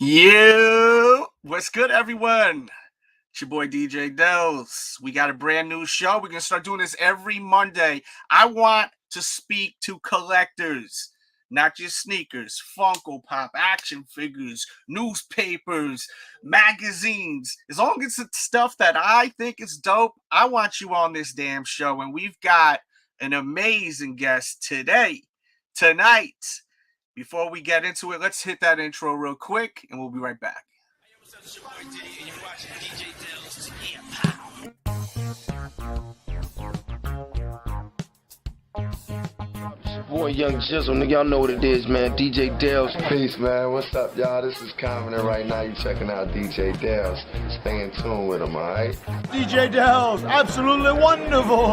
Yo, what's good, everyone? It's your boy DJ Delz. We got a brand new show. We're gonna start doing this every Monday. I want to speak to collectors, not just sneakers, Funko Pop, action figures, newspapers, magazines. As long as it's stuff that I think is dope, I want you on this damn show. And we've got an amazing guest tonight. Before we get into it, let's hit that intro real quick, and we'll be right back. Boy, Young Jizzle, nigga, y'all know what it is, man. DJ Delz. Peace, man. What's up, y'all? This is Common, and right now you checking out DJ Delz. Stay in tune with him, all right? DJ Delz, absolutely wonderful.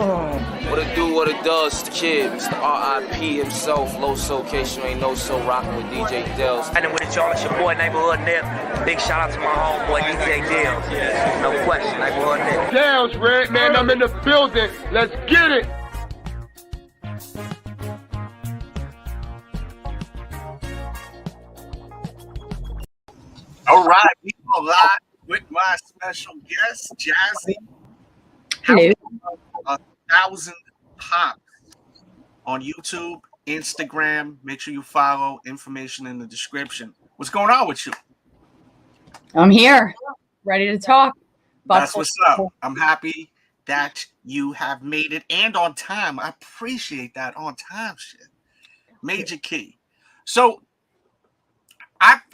What it do, what it does, kid. Mr. R.I.P. himself, low soul case you ain't no so rocking with DJ Delz. And then with it, y'all, it's your boy, Neighborhood Nip. Big shout out to my homeboy, DJ Delz. No question, Neighborhood Nip. Delz, Red, man, I'm in the building. Let's get it. All right, we are live with my special guest, Jassy. Hello. 1,000 pops on YouTube, Instagram. Make sure you follow. Information in the description. What's going on with you? I'm here, ready to talk. That's what's up. I'm happy that you have made it and on time. I appreciate that on time shit. Major key. So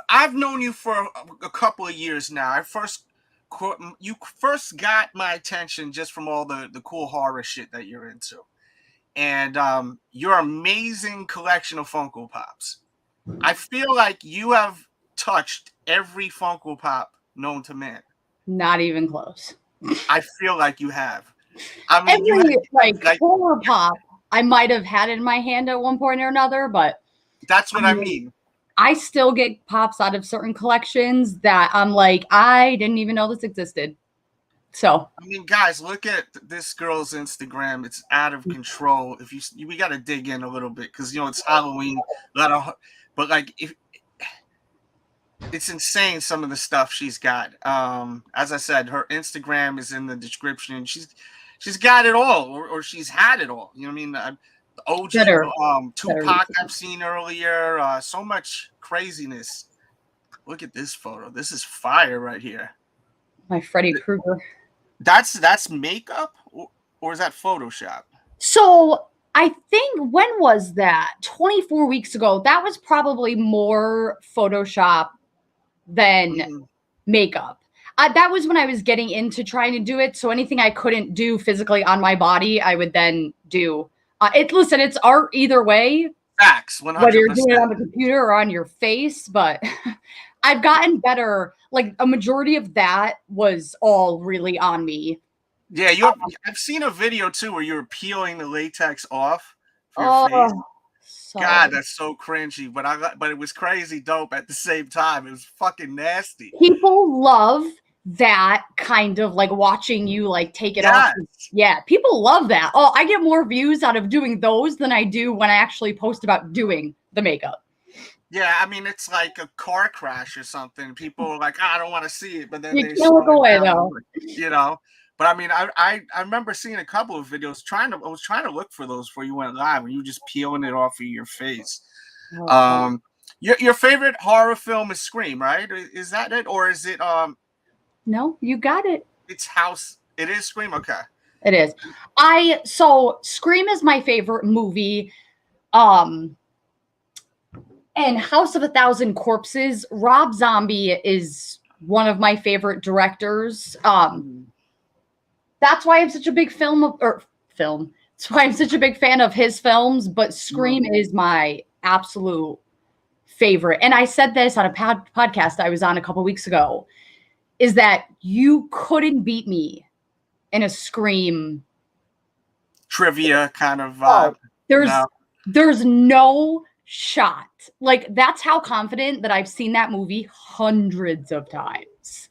I've known you for a couple of years now. You first got my attention just from all the cool horror shit that you're into, and your amazing collection of Funko Pops. I feel like you have touched every Funko Pop known to man. Not even close. I feel like you have. I mean, every horror pop I might have had in my hand at one point or another, but that's what I mean. I still get pops out of certain collections that I'm like, I didn't even know this existed. So I mean, guys, look at this girl's Instagram. It's out of control. We got to dig in a little bit because it's Halloween. But like, it's insane some of the stuff she's got. As I said, her Instagram is in the description. She's got it all, or she's had it all. You know what I mean? The OG Tupac I've seen earlier. So much craziness. Look at this photo. This is fire right here. My Freddy Krueger. That's makeup, or is that Photoshop? So I think, when was that? 24 weeks ago. That was probably more Photoshop than makeup. That was when I was getting into trying to do it. So anything I couldn't do physically on my body, I would then do. Listen, it's art either way. Facts, 100%. Whether you're doing it on the computer or on your face, but I've gotten better. Like, a majority of that was all really on me. Yeah, I've seen a video too where you're peeling the latex off for your face. God, that's so cringy. But it was crazy dope at the same time. It was fucking nasty. People love that kind of like watching you like take it off. Yeah, people love that. Oh, I get more views out of doing those than I do when I actually post about doing the makeup. Yeah, I mean, it's like a car crash or something. People are like, I don't want to see it, but then you they can't look away though. But I mean, I remember seeing a couple of videos. I was trying to look for those before you went live, and you just peeling it off of your face. Oh. Your favorite horror film is Scream, right? Is that it, or is it No, you got it. It's House. It is Scream. Okay. It is. So Scream is my favorite movie. And House of a Thousand Corpses, Rob Zombie is one of my favorite directors. That's why I'm such a big That's why I'm such a big fan of his films, but Scream is my absolute favorite. And I said this on a podcast I was on a couple weeks ago, is that you couldn't beat me in a Scream trivia kind of vibe. There's no shot. Like, that's how confident that I've seen that movie hundreds of times.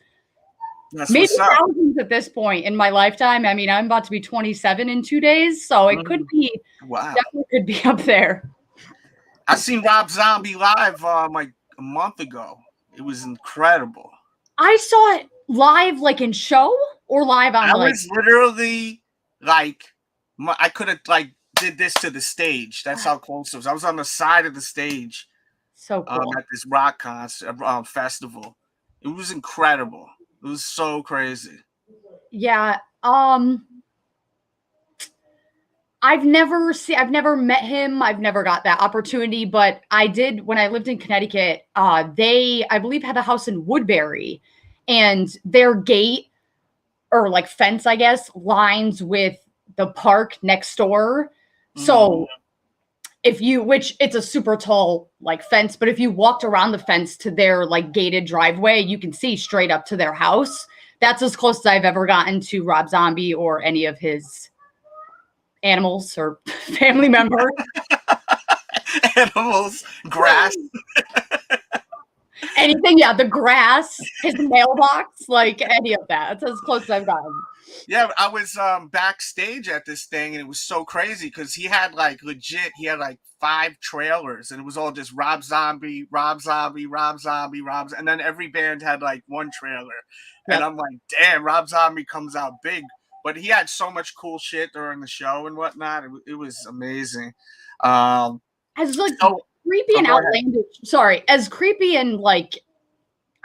Maybe thousands at this point in my lifetime. I mean, I'm about to be 27 in 2 days, so it could be, definitely could be up there. I seen Rob Zombie live like a month ago. It was incredible. I saw it live, like in show or live on. I was literally like, I could have like did this to the stage. That's how close it was. I was on the side of the stage. So cool. At this rock concert festival. It was incredible. It was so crazy. Yeah. I've never met him. I've never got that opportunity, but I did when I lived in Connecticut. They, I believe, had a house in Woodbury, and their gate or like fence, I guess, lines with the park next door. So if you, which it's a super tall like fence, but if you walked around the fence to their like gated driveway, you can see straight up to their house. That's as close as I've ever gotten to Rob Zombie or any of his animals or family members. Animals, grass. Anything, yeah, the grass, his mailbox, like any of that. That's as close as I've gotten. Yeah, I was backstage at this thing, and it was so crazy because he had like 5 trailers, and it was all just Rob Zombie, Rob Zombie, Rob Zombie, and then every band had like 1 trailer. Yep. And I'm like, damn, Rob Zombie comes out big. But he had so much cool shit during the show and whatnot. It was amazing. As like creepy and outlandish. Sorry, as creepy and like,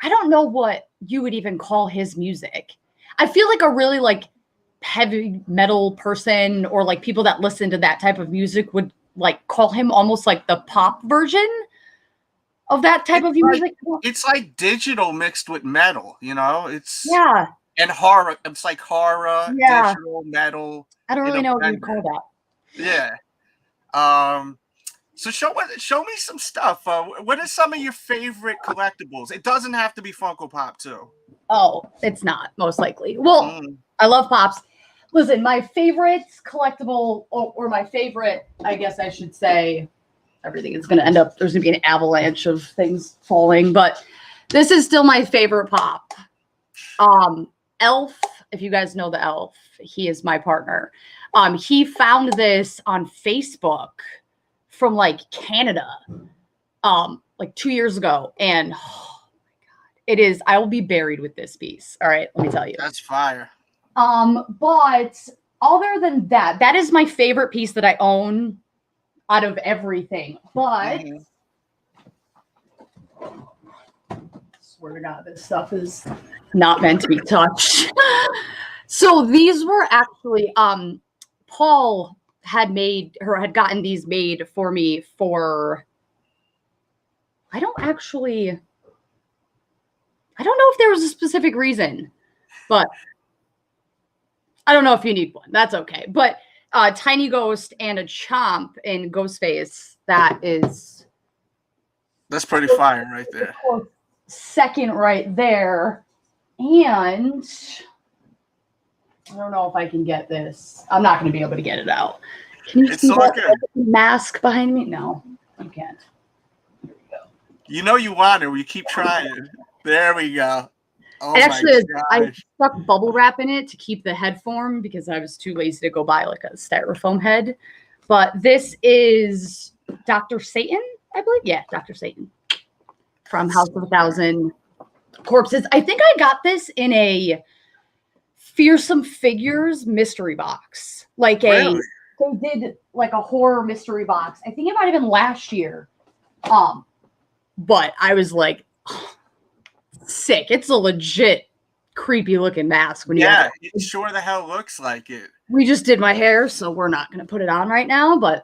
I don't know what you would even call his music. I feel like a really like heavy metal person or like people that listen to that type of music would like call him almost like the pop version of that type of music. It's like digital mixed with metal, you know? It's and horror. It's like horror, digital, metal. I don't really know what you'd call that. Yeah. So show me some stuff. What are some of your favorite collectibles? It doesn't have to be Funko Pop too. Oh, it's not, most likely. Well, I love Pops. Listen, my favorite collectible, or my favorite, I guess I should say, everything is going to end up, there's going to be an avalanche of things falling, but this is still my favorite Pop. Elf, if you guys know the Elf, he is my partner. He found this on Facebook from like Canada, like 2 years ago, and it is, I will be buried with this piece. All right, let me tell you. That's fire. But other than that, that is my favorite piece that I own out of everything. But swear to God, this stuff is not meant to be touched. So these were actually, Paul had gotten these made for me for, I don't know if there was a specific reason, but I don't know if you need one. That's okay. But Tiny Ghost and a Chomp in Ghostface, that's pretty fire right there. Second right there. And I don't know if I can get this. I'm not going to be able to get it out. Can you see that mask behind me? No, you can't. There we go. You know you want it. We keep trying. There we go. Oh, and actually, I stuck bubble wrap in it to keep the head form because I was too lazy to go buy like a styrofoam head. But this is Dr. Satan, I believe. Yeah, Dr. Satan from House of 1,000 Corpses. I think I got this in a Fearsome Figures mystery box. Like they did like a horror mystery box. I think it might have been last year. But I was like, sick. It's a legit creepy looking mask. When it sure the hell looks like it. We just did my hair, so we're not going to put it on right now, but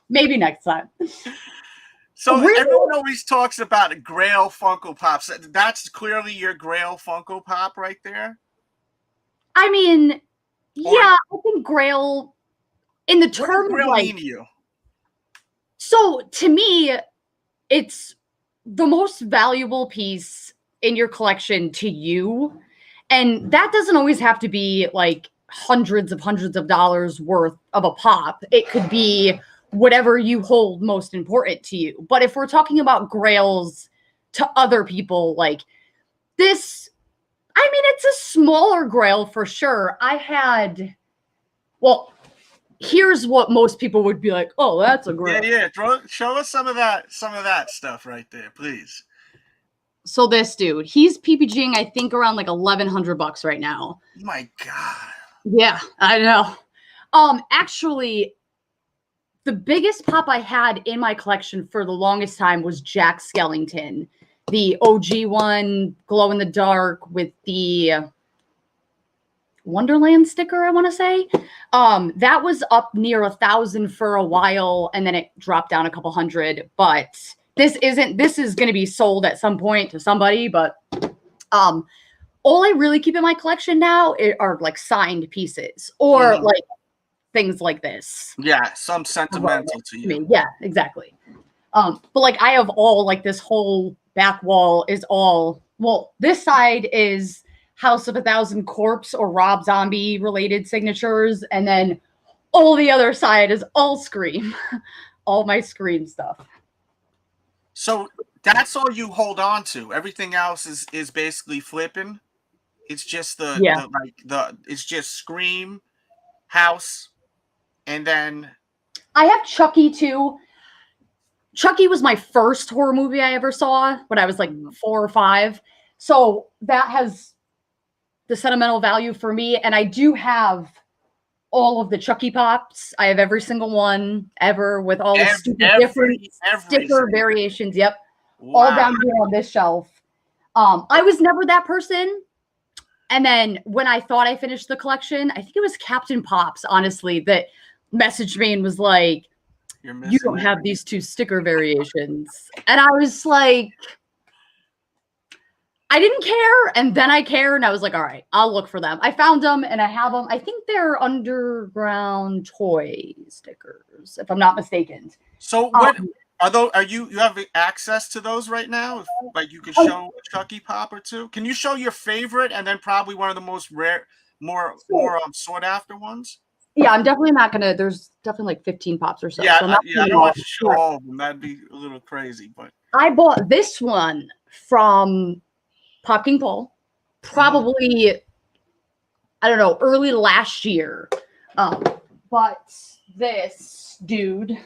maybe next time. So everyone always talks about a Grail Funko Pops. That's clearly your Grail Funko Pop right there. I mean, I think Grail in the term Grail like, mean to you? So to me, it's the most valuable piece in your collection to you. And that doesn't always have to be like hundreds of dollars worth of a pop. It could be whatever you hold most important to you. But if we're talking about grails to other people, like this, I mean, it's a smaller grail for sure. here's what most people would be like, oh, that's a great. Yeah. Show us some of that stuff right there, please. So this dude, he's PPGing, I think, around like $1,100 right now. Oh my God. Yeah, I know. Actually, the biggest pop I had in my collection for the longest time was Jack Skellington, the OG one, glow in the dark with the Wonderland sticker, I want to say. That was up near 1,000 for a while, and then it dropped down a couple hundred. But this is going to be sold at some point to somebody. But all I really keep in my collection now are like signed pieces or like things like this. Yeah, some sentimental to you. I mean, yeah, exactly. But like I have all like this whole back wall is all, well, this side is House of 1,000 Corpse or Rob Zombie related signatures, and then all the other side is all Scream. All my Scream stuff. So that's all you hold on to. Everything else is basically flipping. It's just it's just Scream, House, and then I have Chucky too. Chucky was my first horror movie I ever saw when I was like 4 or 5. So that has the sentimental value for me. And I do have all of the Chucky Pops. I have every single one ever with all the stupid different sticker variations. Yep. Wow. All down here on this shelf. I was never that person. And then when I thought I finished the collection, I think it was Captain Pops, honestly, that messaged me and was like, you don't have these 2 sticker variations. And I was like, I didn't care. And then I cared. And I was like, all right, I'll look for them. I found them and I have them. I think they're Underground Toy stickers, if I'm not mistaken. So what are those? You have access to those right now? If, like you could show a Chucky Pop or 2. Can you show your favorite and then probably one of the most rare, more sought after ones? Yeah, I'm definitely not gonna. There's definitely like 15 pops or so. Yeah, so I don't want to show all of them. That'd be a little crazy. But I bought this one from Pop King Paul, probably I don't know, early last year. But this dude,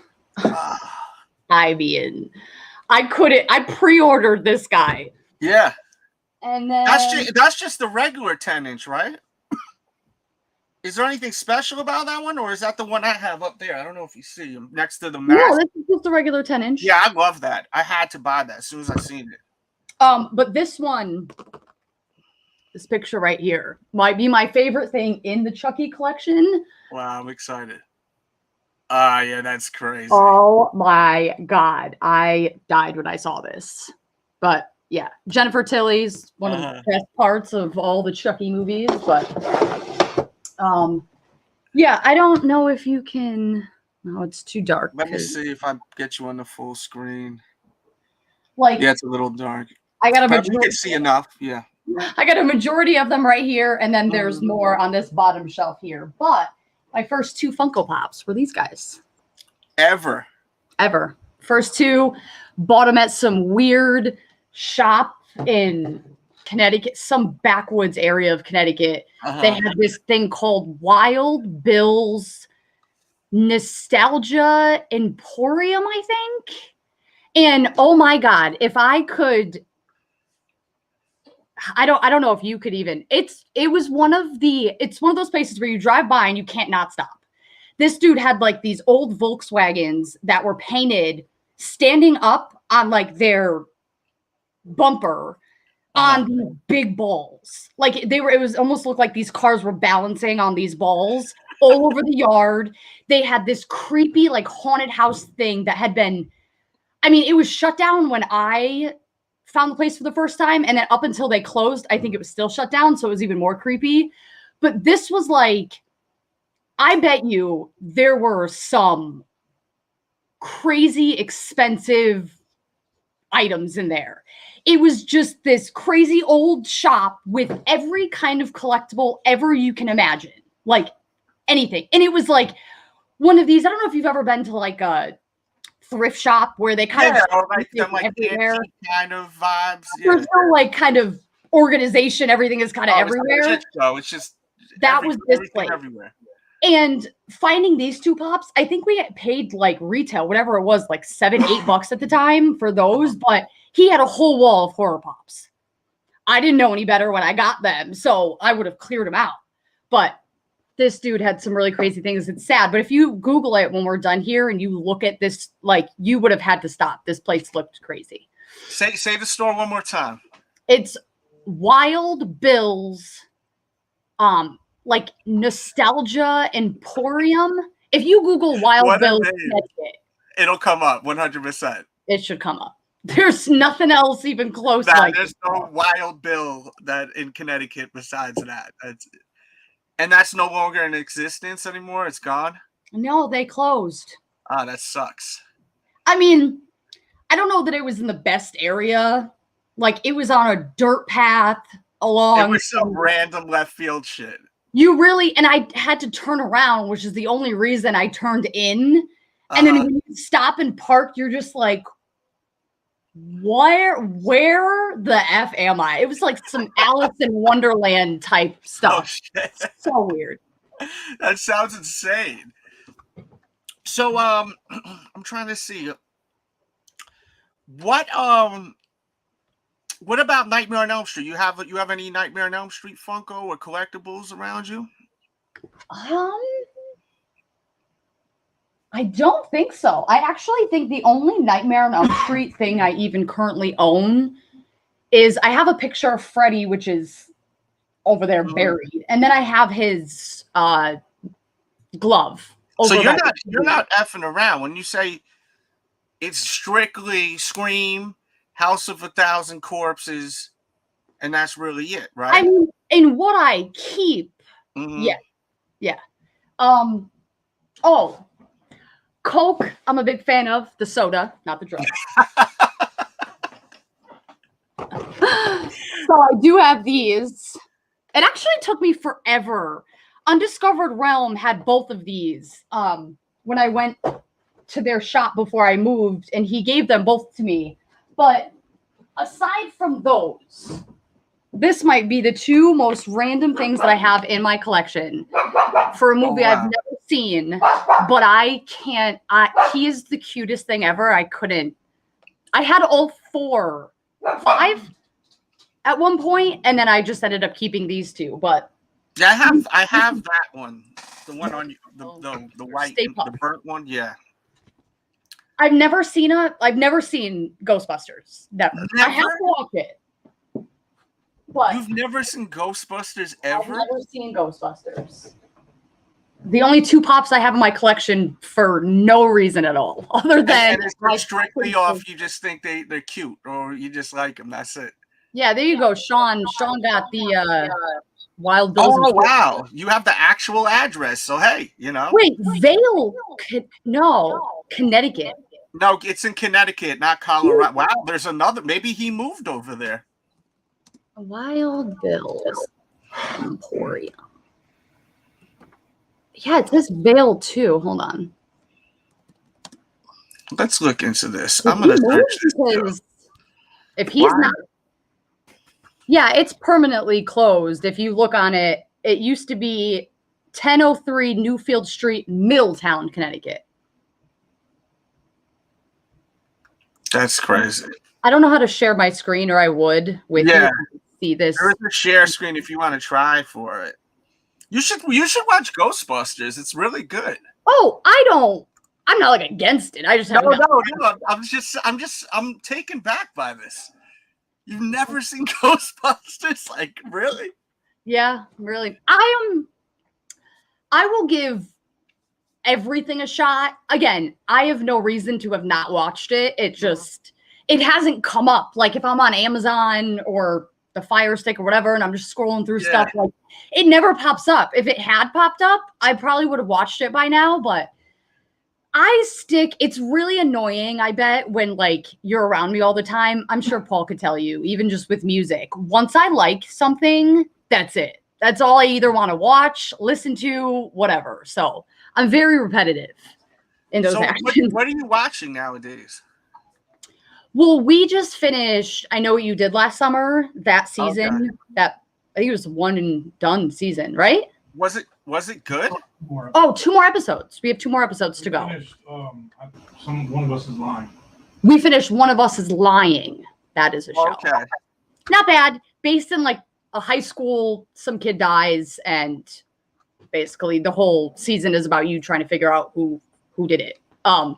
I mean, I pre-ordered this guy. Yeah, and then that's just the regular 10-inch, right? Is there anything special about that one, or is that the one I have up there? I don't know if you see him next to the mask. No, this is just a regular 10-inch. Yeah, I love that. I had to buy that as soon as I seen it. But this one, this picture right here, might be my favorite thing in the Chucky collection. Wow, I'm excited. Yeah, that's crazy. Oh my God, I died when I saw this. But yeah, Jennifer Tilly's one of the best parts of all the Chucky movies, but. Yeah, I don't know if you can. No, it's too dark. Let me see if I get you on the full screen. Like, yeah, it's a little dark. I got a majority. You can see enough. Yeah, I got a majority of them right here, and then there's more on this bottom shelf here. But my first 2 Funko Pops were these guys. Ever. First 2, bought them at some weird shop in Connecticut, some backwoods area of Connecticut. They had this thing called Wild Bill's Nostalgia Emporium, I think. And oh my God, if I could, I don't know if you could even. It's one of those places where you drive by and you can't not stop. This dude had like these old Volkswagens that were painted standing up on like their bumper. On these big balls. Like it was almost looked like these cars were balancing on these balls all over the yard. They had this creepy like haunted house thing that had been, I mean, it was shut down when I found the place for the first time. And then up until they closed, I think it was still shut down. So it was even more creepy. But this was like, I bet you there were some crazy expensive items in there. It was just this crazy old shop with every kind of collectible ever you can imagine, like anything. And it was like one of these, I don't know if you've ever been to like a thrift shop where they kind of like everywhere kind of vibes. There's no like kind of organization. Everything is kind of everywhere. It's just that was this place. Everywhere. And finding these two pops, I think we had paid like retail, whatever it was, like $7, $8 at the time for those, but he had a whole wall of horror pops. I didn't know any better when I got them, so I would have cleared them out. But this dude had some really crazy things. It's sad, but if you Google it when we're done here and you look at this, like, you would have had to stop. This place looked crazy. Say the store one more time. It's Wild Bill's, like Nostalgia Emporium. If you Google Wild Bill's, it'll come up 100%. It should come up. There's nothing else even close. There's no Wild Bill that in Connecticut besides that. That's no longer in existence anymore. It's gone. No, they closed. Ah, that sucks. I mean, I don't know that it was in the best area. Like, it was on a dirt path along. It was some random left field shit. You really, and I had to turn around, which is the only reason I turned in. And then when you stop and park, you're just like, where the F am I? It was like some Alice in Wonderland type stuff. Oh, shit. So weird. That sounds insane. So, I'm trying to see. What about Nightmare on Elm Street? You have any Nightmare on Elm Street Funko or collectibles around you? I don't think so. I actually think the only Nightmare on Elm Street thing I even currently own is I have a picture of Freddy, which is over there buried, and then I have his glove. So you're not effing around when you say it's strictly Scream, House of 1,000 Corpses, and that's really it, right? I mean, in what I keep, yeah. Oh, Coke, I'm a big fan of. The soda, not the drug. So I do have these. It actually took me forever. Undiscovered Realm had both of these when I went to their shop before I moved, and he gave them both to me. But aside from those, this might be the two most random things that I have in my collection for a movie I've never seen, but I can't. He is the cutest thing ever. I had all 5 at one point, and then I just ended up keeping these two. But yeah, I have that one, the one on the white, the burnt one. Yeah. I've never seen Ghostbusters. Never. I have to watch it. But you've never seen Ghostbusters ever? I've never seen Ghostbusters. The only 2 pops I have in my collection for no reason at all, other than and it's strictly off. You just think they're cute, or you just like them. That's it. Yeah, there you go, Sean. Sean got the Wild Bills. Oh wow, you have the actual address. So hey, Wait, Vale? No, Connecticut. No, it's in Connecticut, not Colorado. Wow, there's another. Maybe he moved over there. Wild Bills Emporium. Yeah, it says Vale too. Hold on. Let's look into this. I'm gonna search this. If he's not, yeah, it's permanently closed. If you look on it, it used to be 1003 Newfield Street, Middletown, Connecticut. That's crazy. I don't know how to share my screen, or I would with you. See this. There's a share screen if you want to try for it. You should watch Ghostbusters. It's really good. Oh, I'm not like against it. I just have I'm taken back by this. You've never seen Ghostbusters? Like, really? Yeah, really. I will give everything a shot. Again, I have no reason to have not watched it. It hasn't come up. Like if I'm on Amazon or the Fire Stick or whatever, and I'm just scrolling through stuff, like it never pops up. If it had popped up, I probably would have watched it by now, but it's really annoying, I bet, when like you're around me all the time. I'm sure Paul could tell you, even just with music. Once I like something, that's it. That's all I either want to watch, listen to, whatever. So I'm very repetitive in those actions. What are you watching nowadays? Well, we just finished I Know What You Did Last Summer, that season. Okay. That I think it was one and done season, right? Was it Was it good? Oh, 2 more episodes. We have 2 more episodes to go. Finished, one of us is lying. We finished One of Us is Lying. That is a show. Okay. Not bad. Based in like a high school, some kid dies, and basically the whole season is about you trying to figure out who did it. But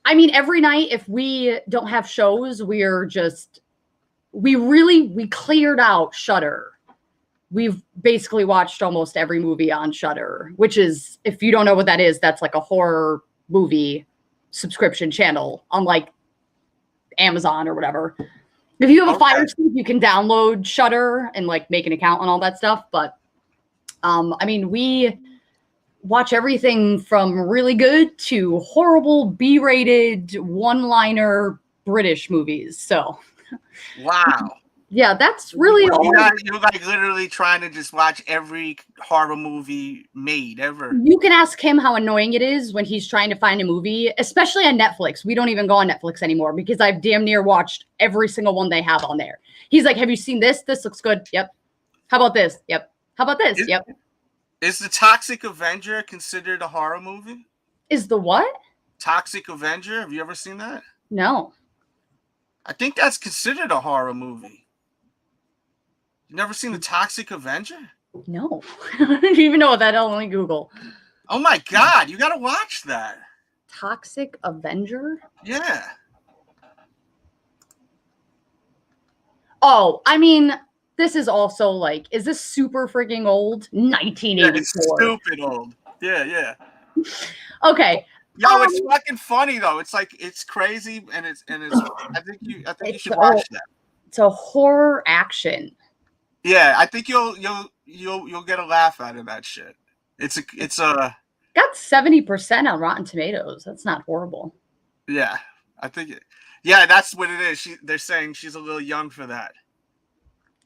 I mean, every night if we don't have shows, we cleared out Shudder. We've basically watched almost every movie on Shudder, which is, if you don't know what that is, that's like a horror movie subscription channel on like Amazon or whatever. If you have a Fire Stick, you can download Shudder and like make an account and all that stuff. But I mean, we watch everything from really good to horrible B-rated one-liner British movies. So wow. Yeah, that's really all. You're like literally trying to just watch every horror movie made ever. You can ask him how annoying it is when he's trying to find a movie, especially on Netflix. We don't even go on Netflix anymore because I've damn near watched every single one they have on there. He's like, have you seen this? This looks good. Yep. How about this? Yep. How about this? Yep. Is the Toxic Avenger considered a horror movie? Is the what? Toxic Avenger. Have you ever seen that? No. I think that's considered a horror movie. You never seen the Toxic Avenger? No. I don't even know what that is. Let me Google. Oh my God, you gotta watch that. Toxic Avenger? Yeah. Oh, I mean, this is also like, is this super freaking old? 1984. Yeah, it's stupid old. Yeah. Okay. Yo, it's fucking funny though. It's like it's crazy and it's I think you should watch that. It's a horror action. Yeah, I think you'll get a laugh out of that shit. It's a got 70% on Rotten Tomatoes. That's not horrible. Yeah, I think that's what it is. They're saying she's a little young for that.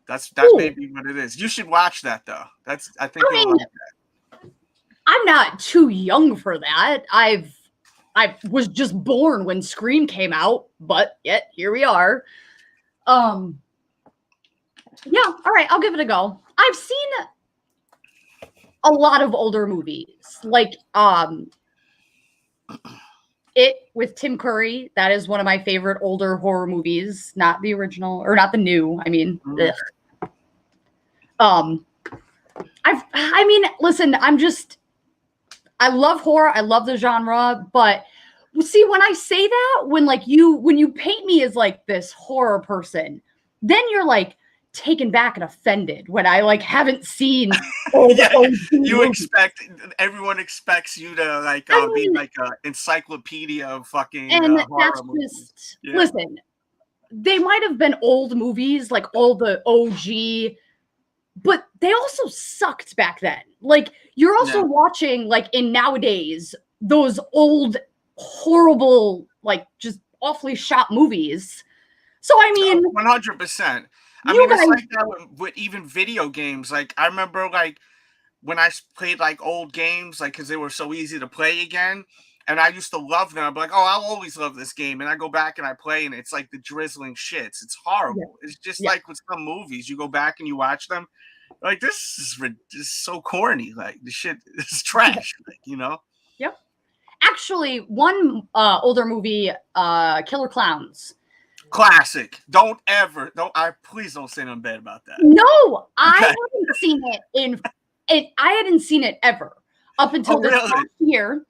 That's maybe what it is. You should watch that though. I mean, like that. I'm not too young for that. I was just born when Scream came out, but yet here we are. Yeah, all right, I'll give it a go. I've seen a lot of older movies, like It with Tim Curry. That is one of my favorite older horror movies, not the original or not the new. I mean, I mean, listen, I love horror. I love the genre, but see, when I say that, when you paint me as like this horror person, then you're like taken back and offended when I like haven't seen all everyone expects you to like be like an encyclopedia of fucking and horror that's movies. just listen, they might have been old movies like all the OG, but they also sucked back then. Like you're also watching like in nowadays those old horrible like just awfully shot movies. So I mean 100%. I mean, it's like that with even video games. Like, I remember, like, when I played, like, old games, like, because they were so easy to play again, and I used to love them. I'd be like, oh, I'll always love this game. And I go back and I play, and it's like the drizzling shits. It's horrible. Yeah. It's just like with some movies. You go back and you watch them, like, this is so corny. Like, the shit is trash, like, you know? Yep. Actually, one older movie, Killer Clowns. Classic. Please don't say nothing bad about that. No, I haven't seen it I hadn't seen it ever up until this last year.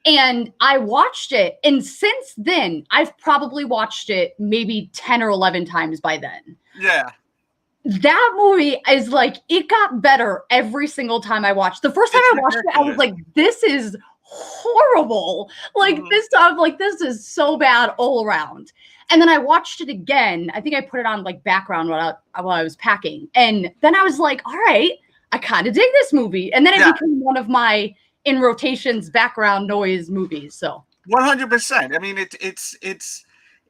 And I watched it. And since then, I've probably watched it maybe 10 or 11 times by then. Yeah. That movie is like, it got better every single time I watched. The first time I watched it, I was like, this is horrible. Like this time, like this is so bad all around. And then I watched it again. I think I put it on like background while I was packing. And then I was like, all right, I kind of dig this movie. And then it became one of my in rotations background noise movies. So 100%. I mean, it's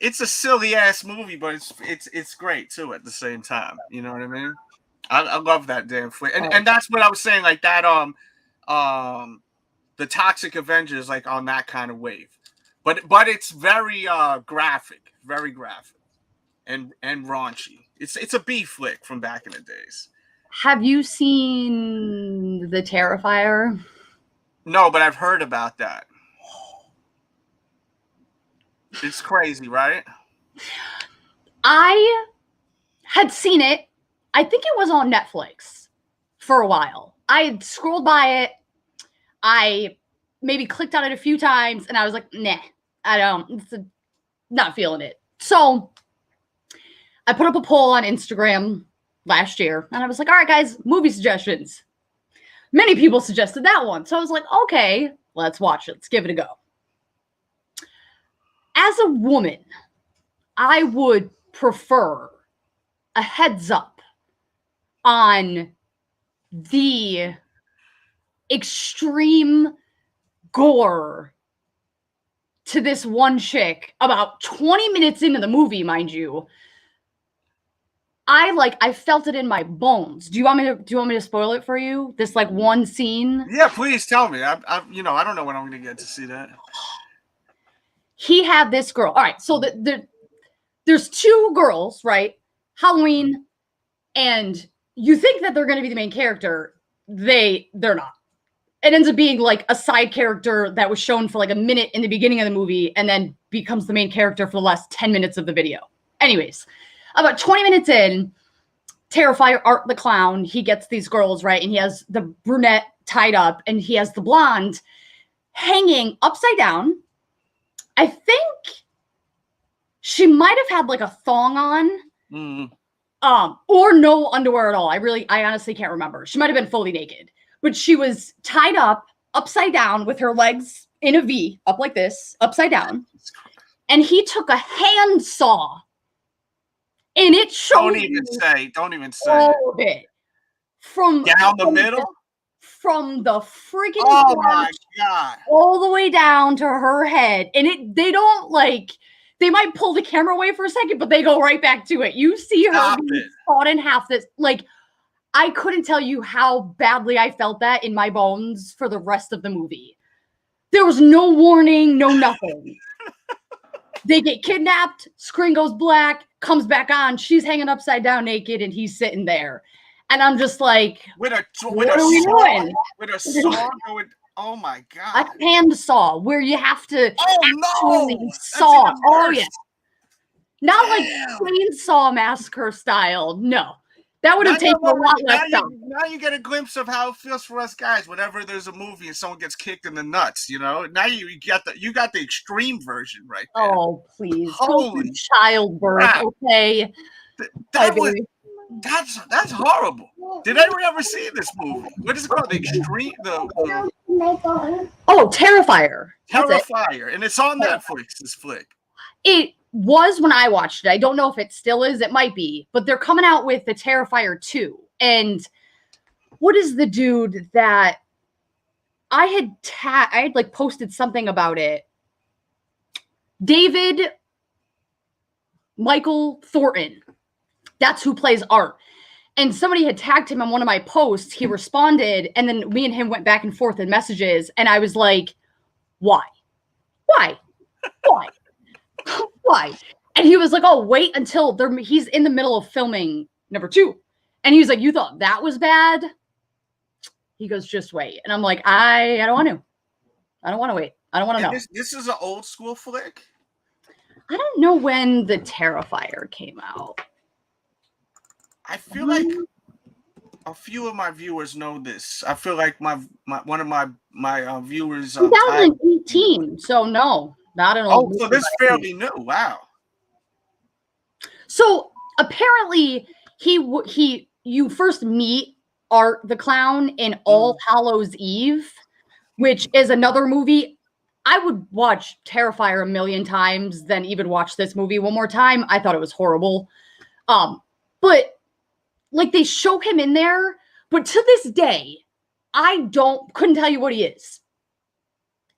a silly ass movie, but it's great too at the same time. You know what I mean? I love that damn flick. And that's what I was saying, like that the Toxic Avengers, like on that kind of wave. But it's very graphic and raunchy. It's a B flick from back in the days. Have you seen the Terrifier? No, but I've heard about that. It's crazy, right? I had seen it. I think it was on Netflix for a while. I had scrolled by it. I maybe clicked on it a few times, and I was like, nah, not feeling it. So I put up a poll on Instagram last year, and I was like, all right, guys, movie suggestions. Many people suggested that one. So I was like, okay, let's watch it. Let's give it a go. As a woman, I would prefer a heads up on the extreme gore to this one chick about 20 minutes into the movie, mind you. I felt it in my bones. Do you want me to spoil it for you? This like one scene? Yeah, please tell me. I don't know when I'm going to get to see that. He had this girl. All right, so there's two girls, right? Halloween, and you think that they're going to be the main character. They're not. It ends up being like a side character that was shown for like a minute in the beginning of the movie and then becomes the main character for the last 10 minutes of the video. Anyways, about 20 minutes in, Terrifier, Art the Clown, he gets these girls, right? And he has the brunette tied up and he has the blonde hanging upside down. I think she might have had like a thong on, or no underwear at all. I honestly can't remember. She might have been fully naked, but she was tied up upside down with her legs in a V, up like this, upside down. And he took a handsaw, and it showed. Don't even say it. From down the middle. From the freaking my god, all the way down to her head, and they don't like. They might pull the camera away for a second, but they go right back to it. You see her being sawed in half. This like, I couldn't tell you how badly I felt that in my bones for the rest of the movie. There was no warning, no nothing. They get kidnapped. Screen goes black, comes back on. She's hanging upside down naked, and he's sitting there. And I'm just like, what are we doing? With a saw going, oh my god. A hand saw where you have to actually saw. Oh yeah. Not like Chainsaw Massacre style. No. That would have taken a lot less time. Now you get a glimpse of how it feels for us guys whenever there's a movie and someone gets kicked in the nuts, you know? Now you got the extreme version right there. Oh, please. Holy childbirth, okay? That's horrible. Did anyone ever see this movie? What is it called? The extreme Oh, Terrifier. Terrifier. And it's on Netflix, this flick. It was when I watched it. I don't know if it still is. It might be. But they're coming out with the Terrifier 2. And what is the dude that I had like posted something about it? David Michael Thornton. That's who plays Art. And somebody had tagged him on one of my posts. He responded, and then me and him went back and forth in messages. And I was like, why? Why? Why? Why? And he was like, oh, wait until he's in the middle of filming number 2. And he was like, you thought that was bad? He goes, just wait. And I'm like, I don't want to. I don't want to wait. I don't want to know. This is an old school flick? I don't know when the Terrifier came out. I feel like a few of my viewers know this. I feel like one of my viewers. 2018. So no, not an old. Oh, so this is fairly new. Wow. So apparently you first meet Art the Clown in All Hallows Eve, which is another movie. I would watch Terrifier a million times than even watch this movie one more time. I thought it was horrible. But like they show him in there, but to this day, I couldn't tell you what he is.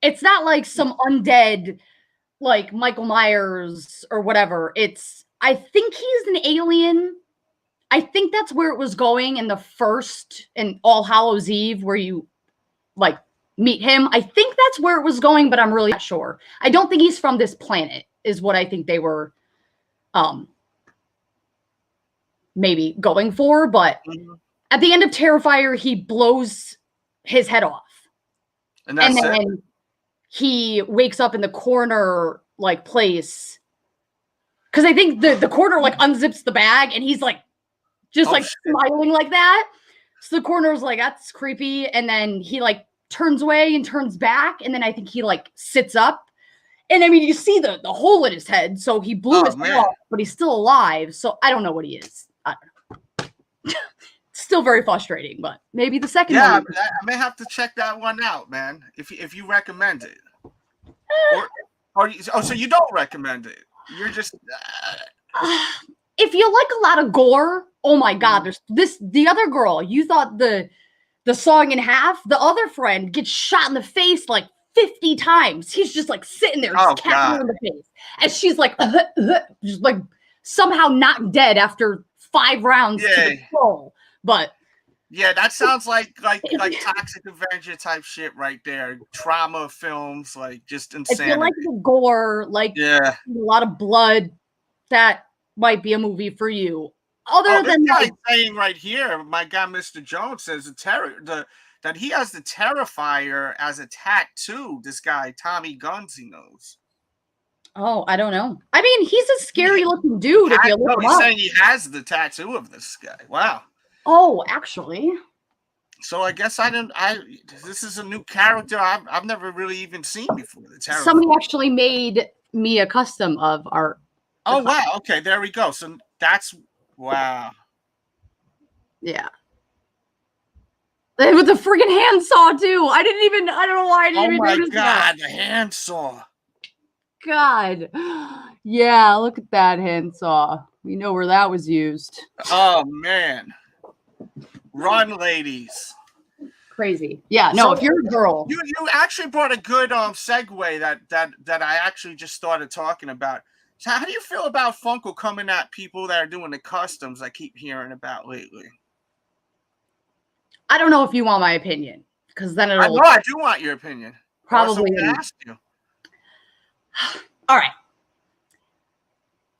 It's not like some undead, like Michael Myers or whatever. I think he's an alien. I think that's where it was going in the first, in All Hallows Eve, where you like meet him. I think that's where it was going, but I'm really not sure. I don't think he's from this planet, is what I think they were maybe going for, but At the end of Terrifier, he blows his head off. And that's it. Then he wakes up in the corner like place. Because I think the corner like unzips the bag and he's like just smiling like that. So the coroner's like, that's creepy. And then he like turns away and turns back. And then I think he like sits up. And I mean, you see the hole in his head. So he blew his head off, but he's still alive. So I don't know what he is. I don't know. Still very frustrating, but maybe the second one. Yeah, I may have to check that one out, man. If you recommend it. So you don't recommend it. You're just if you like a lot of gore, oh my god, there's the other girl, you thought the sawing in half, the other friend gets shot in the face like 50 times. He's just like sitting there, just catching her in the face. And she's like, just like somehow not dead after 5 rounds to the skull. But yeah, that sounds like Toxic Avenger type shit right there. Trauma films, like just insanity. If you like the gore, like a lot of blood, that might be a movie for you. Other than that, saying right here, my guy Mr. Jones says that he has the Terrifier as a tattoo. This guy Tommy Guns, he knows. Oh, I don't know. I mean, he's a scary looking dude. If you look him he's up. saying he has the tattoo of this guy. Wow. Oh, actually. So I guess this is a new character I've never really even seen before. The Terrifier. Somebody actually made me a custom of art. Oh wow! Okay, there we go. So that's wow. Yeah. With the freaking handsaw too. I don't know why I didn't even notice that. Oh my god, the handsaw. God. Yeah, look at that handsaw. We know where that was used. Oh man. Run, ladies. Crazy. Yeah, no, if you're a girl. You actually brought a good segue that I actually just started talking about. So how do you feel about Funko coming at people that are doing the customs I keep hearing about lately? I don't know if you want my opinion, because then it'll. I know I do want your opinion. Probably. Ask you. All right.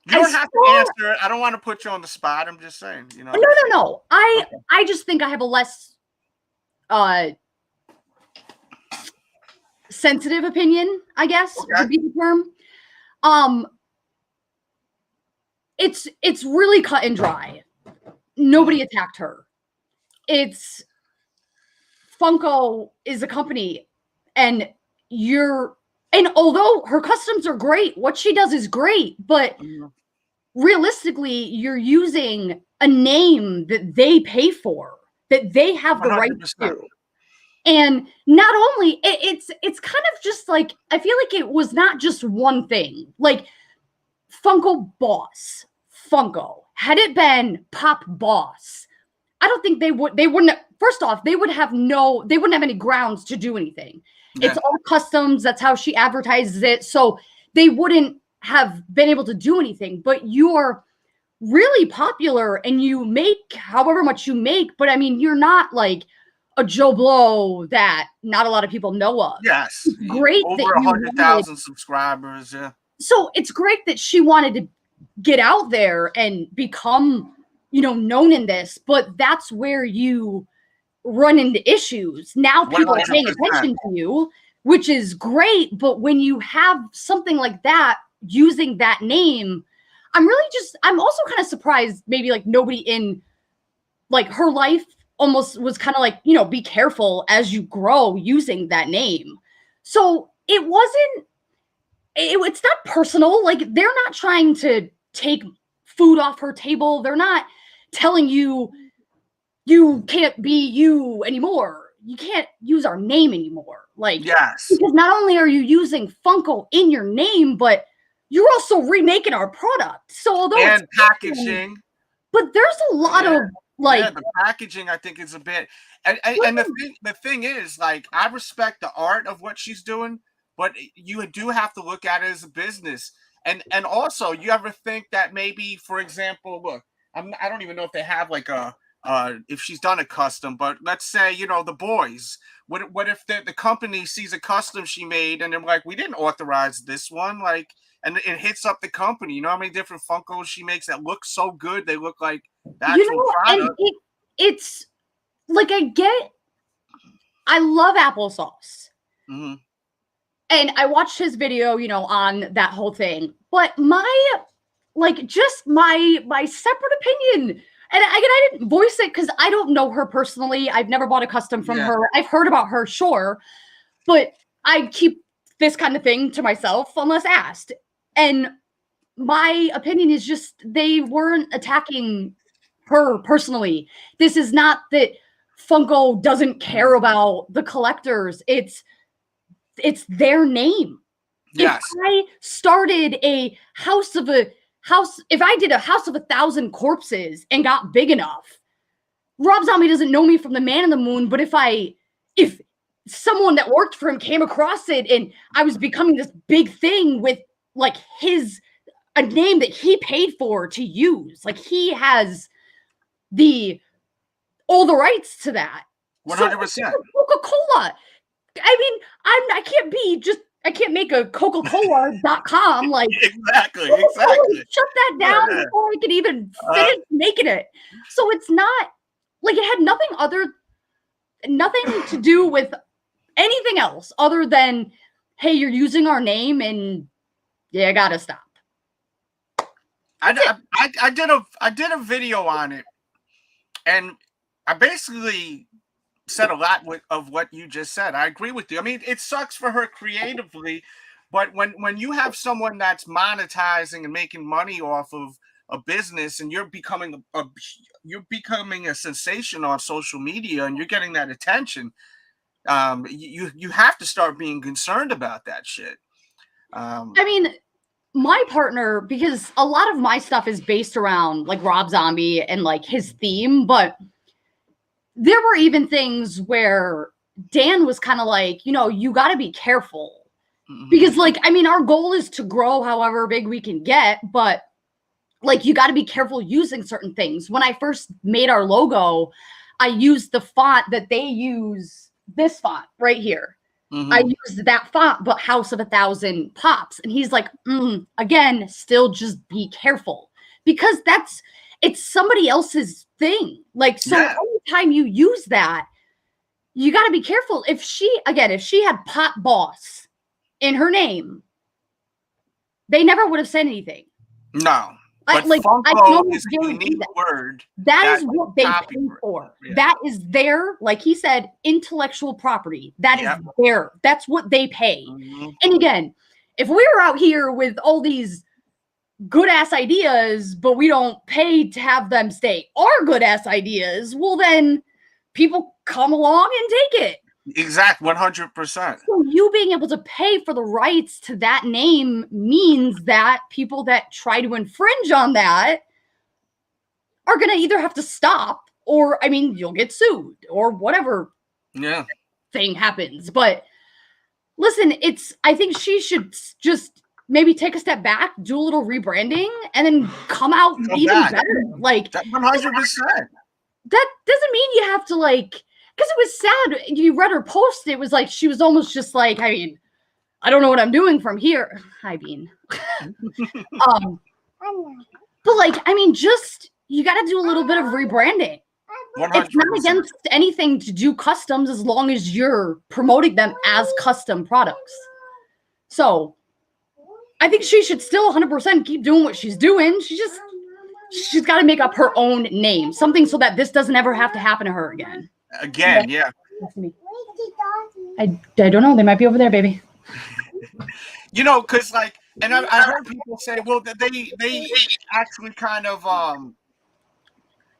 You don't have to answer it. I don't want to put you on the spot. I'm just saying, you know. No. I just think I have a less sensitive opinion, I guess would be the term. It's really cut and dry. Nobody attacked her. It's Funko is a company, and although her customs are great, what she does is great, but realistically, you're using a name that they pay for, that they have the 100%. right to. And not only, it's kind of just like, I feel like it was not just one thing. Like, Funko Boss, Funko. Had it been Pop Boss, I don't think they wouldn't, first off, they wouldn't have any grounds to do anything. Yeah. It's all customs. That's how she advertises it. So they wouldn't have been able to do anything, but you're really popular and you make however much you make. But I mean, you're not like a Joe Blow that not a lot of people know of. Yes. It's great. Over 100,000 subscribers. Yeah. So it's great that she wanted to get out there and become, known in this, but that's where you run into issues. Now people 100%. Are paying attention to you, which is great. But when you have something like that, using that name, I'm also kind of surprised maybe like nobody in like her life almost was kind of like, be careful as you grow using that name. So it's not personal. Like they're not trying to take food off her table. They're not telling you can't be you anymore. You can't use our name anymore. Like, yes, because not only are you using Funko in your name, but you're also remaking our product. So although and it's packaging, but there's a lot of like the packaging. I think is a bit, and the thing is, like, I respect the art of what she's doing, but you do have to look at it as a business. And also, you ever think that maybe, for example, look, I don't even know if they have like if she's done a custom, but let's say, the boys, what if the company sees a custom she made and they're like, we didn't authorize this one, like, and it hits up the company. You know how many different Funkos she makes that look so good? They look like the actual product. And it's like, I love applesauce. Mm-hmm. And I watched his video, you know, on that whole thing. But my separate opinion, and I didn't voice it because I don't know her personally. I've never bought a custom from her. I've heard about her, sure. But I keep this kind of thing to myself unless asked. And my opinion is just they weren't attacking her personally. This is not that Funko doesn't care about the collectors. It's their name. Yes. If I started if I did a House of 1,000 Corpses and got big enough, Rob Zombie doesn't know me from the Man in the Moon, but if someone that worked for him came across it and I was becoming this big thing with like a name that he paid for to use, like he has all the rights to that. 100%. So, Coca-Cola. I mean, I can't make a Coca-Cola.com like exactly. Shut that down before I could even finish making it. So it's not like it had nothing to do with anything else other than, hey, you're using our name and you gotta stop. I did a video on it, and I basically said a lot of what you just said. I agree with you. I mean, it sucks for her creatively, but when you have someone that's monetizing and making money off of a business, and you're becoming a sensation on social media, and you're getting that attention, you have to start being concerned about that shit. I mean, my partner, because a lot of my stuff is based around like Rob Zombie and like his theme, but there were even things where Dan was kind of like, you know, you got to be careful because like, I mean, our goal is to grow however big we can get, but like, you got to be careful using certain things. When I first made our logo, I used the font that they use, this font right here. I used that font, but House of 1,000 Pops. And he's like, again, still just be careful because it's somebody else's thing. Like, so anytime you use that, you got to be careful. If she had Pop Boss in her name, they never would have said anything. No. But I can is a unique word. That is what they pay for. Yeah. That is their, like he said, intellectual property. That is that's what they pay. And again, if we were out here with all these good ass ideas, but we don't pay to have them stay our good ass ideas, well then people come along and take it. Exact 100%. So you being able to pay for the rights to that name means that people that try to infringe on that are going to either have to stop or, I mean, you'll get sued or whatever thing happens. But listen, I think she should just maybe take a step back, do a little rebranding, and then come out even better. Like 100%. That doesn't mean you have to like. Because it was sad. You read her post. It was like she was almost just like, I mean, I don't know what I'm doing from here. I mean, but like, I mean, just you got to do a little bit of rebranding. 100%. It's not against anything to do customs as long as you're promoting them as custom products. So I think she should still 100% keep doing what she's doing. She's got to make up her own name, something so that this doesn't ever have to happen to her again. Again, I don't know. They might be over there, baby. You know, because like, and I heard people say, well, they actually kind of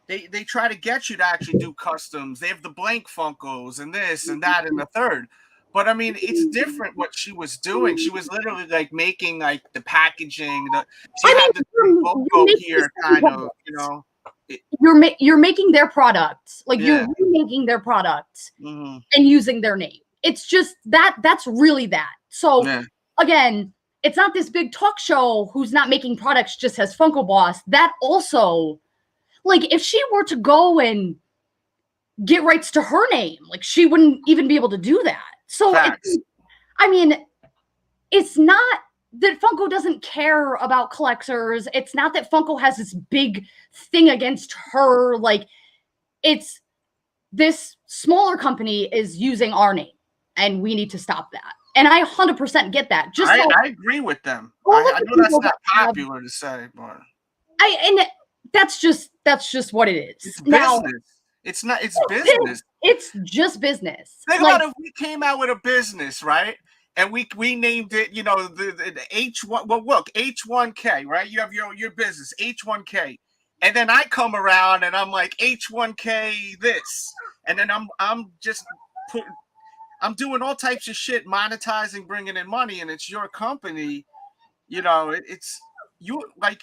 they try to get you to actually do customs. They have the blank Funkos and this and that and the third. But I mean, it's different what she was doing. She was literally like making like the packaging. She had the logo here, kind of, you know. You're making their product, like you're remaking their product and using their name. It's just that's really that. So again, it's not this big talk show who's not making products just as Funko Boss. That also, like if she were to go and get rights to her name, like she wouldn't even be able to do that. So I mean, it's not that Funko doesn't care about collectors. It's not that Funko has this big thing against her. Like, it's this smaller company is using our name, and we need to stop that. And I 100% get that. I agree with them. I know that's not popular to say, but and that's just what it is. It's now, business. It's not. It's business. It's just business. Think about if we came out with a business, right? And we named it, you know, the H1. Well, look, H1K, right? You have your business, H1K, and then I come around and I'm like H1K this, and then I'm doing all types of shit, monetizing, bringing in money, and it's your company. You know, it's you like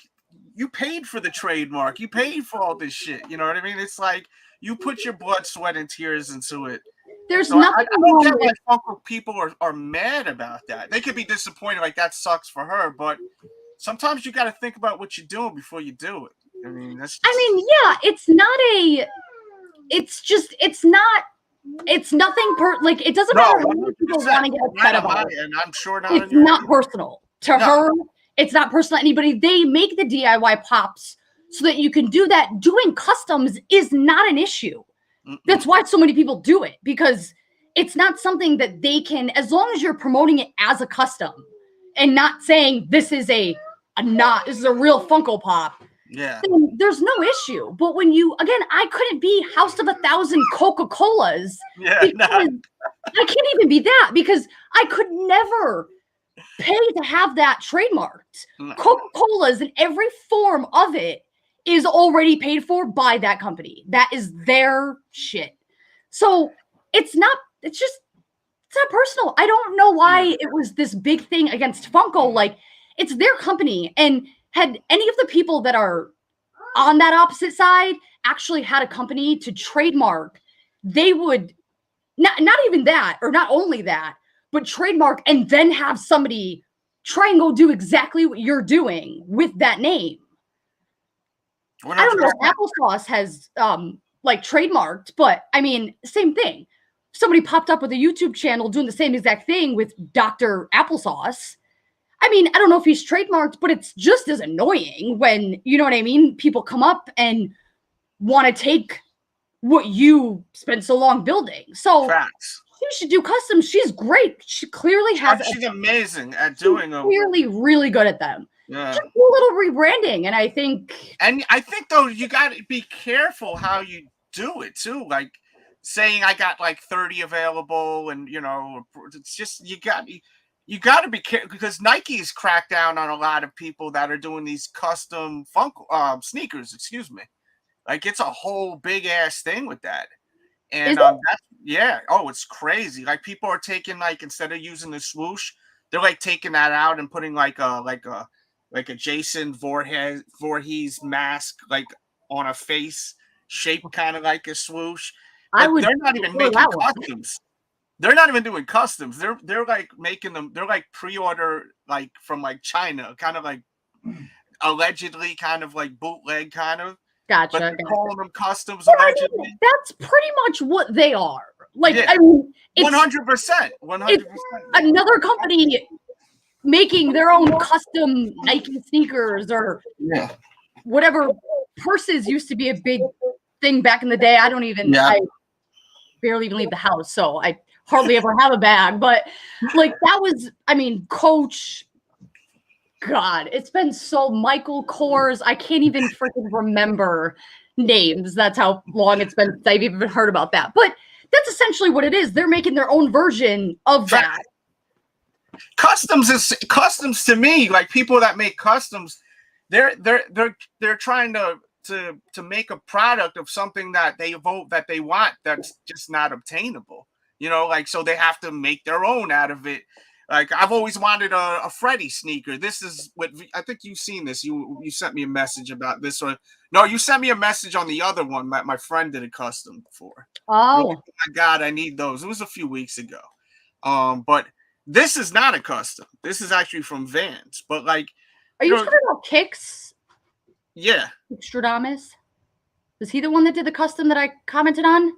you paid for the trademark, you paid for all this shit. You know what I mean? It's like you put your blood, sweat, and tears into it. There's nothing I don't get why Funko people are mad about that. They could be disappointed, like that sucks for her, but sometimes you got to think about what you're doing before you do it. I mean, yeah, it's nothing like it doesn't matter how many people want to get upset about it. And I'm sure not. It's not personal to her. It's not personal to anybody. They make the DIY pops so that you can do that. Doing customs is not an issue. That's why so many people do it, because it's not something that they can, as long as you're promoting it as a custom and not saying this is a real Funko Pop. Yeah. Then there's no issue. But when I couldn't be House of 1,000 Coca-Colas. Yeah. I can't even be that because I could never pay to have that trademarked. Coca-Colas in every form of it is already paid for by that company. That is their shit. So it's not personal. I don't know why it was this big thing against Funko. Like, it's their company. And had any of the people that are on that opposite side actually had a company to trademark, they would not even that, or not only that, but trademark and then have somebody try and go do exactly what you're doing with that name. I don't know. Applesauce has like trademarked, but I mean, same thing. Somebody popped up with a YouTube channel doing the same exact thing with Dr. Applesauce. I mean, I don't know if he's trademarked, but it's just as annoying when, you know what I mean? People come up and want to take what you spent so long building. So she should do customs. She's great. She clearly has. She's amazing at doing them. Clearly, really good at them. Yeah. Just do a little rebranding, and I think though you got to be careful how you do it too. Like saying I got like 30 available, and you know, it's just you got to be careful because Nike's cracked down on a lot of people that are doing these custom Funko sneakers. Excuse me, like it's a whole big ass thing with that. And it's crazy. Like people are taking like instead of using the swoosh, they're like taking that out and putting like a Jason Voorhees mask like on a face shaped kind of like a swoosh. They're not even making customs. They're not even doing customs. They're like making them. They're like pre-order like from like China, kind of like allegedly kind of like bootleg kind of. Gotcha. But they're calling them customs allegedly. That's pretty much what they are. Like, I mean, 100%. 100%. Another company making their own custom Nike sneakers or whatever. Purses used to be a big thing back in the day. I barely even leave the house, so I hardly ever have a bag. But like that was, I mean, Coach. God, it's been so Michael Kors. I can't even freaking remember names. That's how long it's been since I've even heard about that. But that's essentially what it is. They're making their own version of that. Customs to me, like people that make customs, they're trying to make a product of something that they want that's just not obtainable. You know, like so they have to make their own out of it. Like I've always wanted a Freddy sneaker. This is what I think you've seen this. You sent me a message about this one. No, you sent me a message on the other one that my friend did a custom for. Oh. Like, oh my God, I need those. It was a few weeks ago. But this is not a custom. This is actually from Vans. But like, are you talking about Kicks? Yeah. Stradamus? Was he the one that did the custom that I commented on?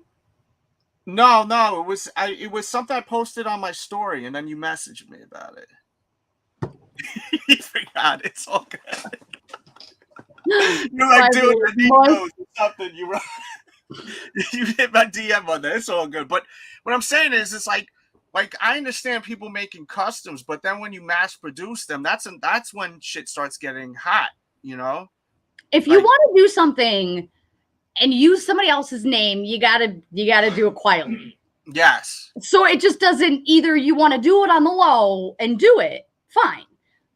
No, it was something I posted on my story, and then you messaged me about it. You forgot. It's all good. You're like, dude, I need those or something. You You hit my DM on that. It's all good. But what I'm saying is, it's like I understand people making customs, but then when you mass produce them, that's when shit starts getting hot. You know, if you want to do something and use somebody else's name, you gotta do it quietly. Yes. So it just doesn't, either you want to do it on the low and do it, fine.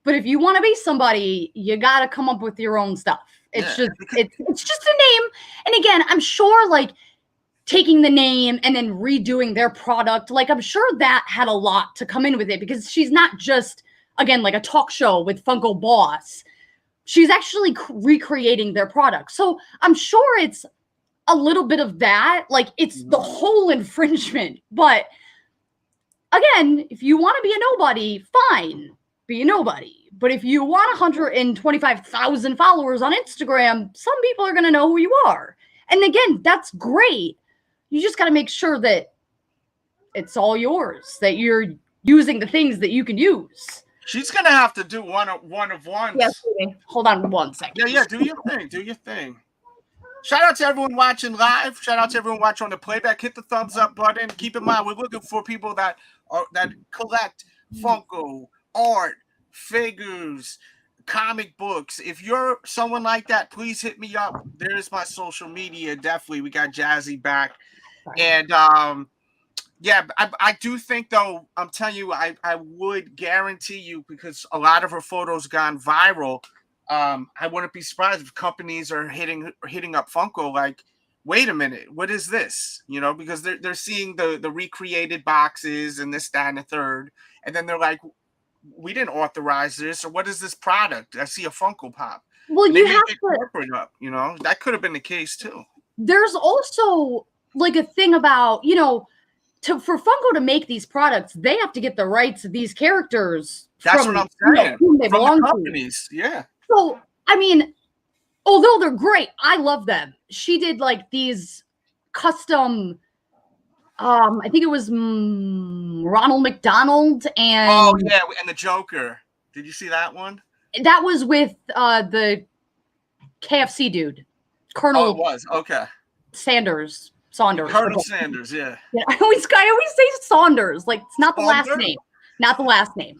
But if you want to be somebody, you got to come up with your own stuff. It's just a name. And again, I'm sure like taking the name and then redoing their product, like I'm sure that had a lot to come in with it, because she's not just, again, like a talk show with Funko Boss. She's actually recreating their product. So I'm sure it's a little bit of that. Like it's the whole infringement. But again, if you want to be a nobody, fine. Be a nobody. But if you want 125,000 followers on Instagram, some people are going to know who you are. And again, that's great. You just got to make sure that it's all yours, that you're using the things that you can use. She's going to have to do one of ones. Yes, hold on 1 second. Yeah, do your thing. Do your thing. Shout out to everyone watching live. Shout out to everyone watching on the playback. Hit the thumbs up button. Keep in mind, we're looking for people that collect Funko, art, figures, comic books. If you're someone like that, please hit me up. There's my social media. Definitely, we got Jassy back. And yeah, I do think though, I'm telling you, I would guarantee you, because a lot of her photos gone viral. I wouldn't be surprised if companies are hitting up Funko like, wait a minute, what is this? You know, because they're seeing the recreated boxes and this, that, and the third, and then they're like, we didn't authorize this, or what is this product? I see a Funko Pop. Well, and you have to bring up, you know, that could have been the case too. There's also like a thing about, you know, for Funko to make these products, they have to get the rights of these characters. That's from, what I'm saying. Whom they from belong the companies, to. Yeah. So, I mean, although they're great, I love them. She did like these custom, I think it was Ronald McDonald and... Oh, yeah, and the Joker. Did you see that one? That was with the KFC dude. Colonel... Oh, it was. Okay. Saunders. Colonel Sanders, yeah. I always say Saunders. Like, it's not the last name. Not the last name.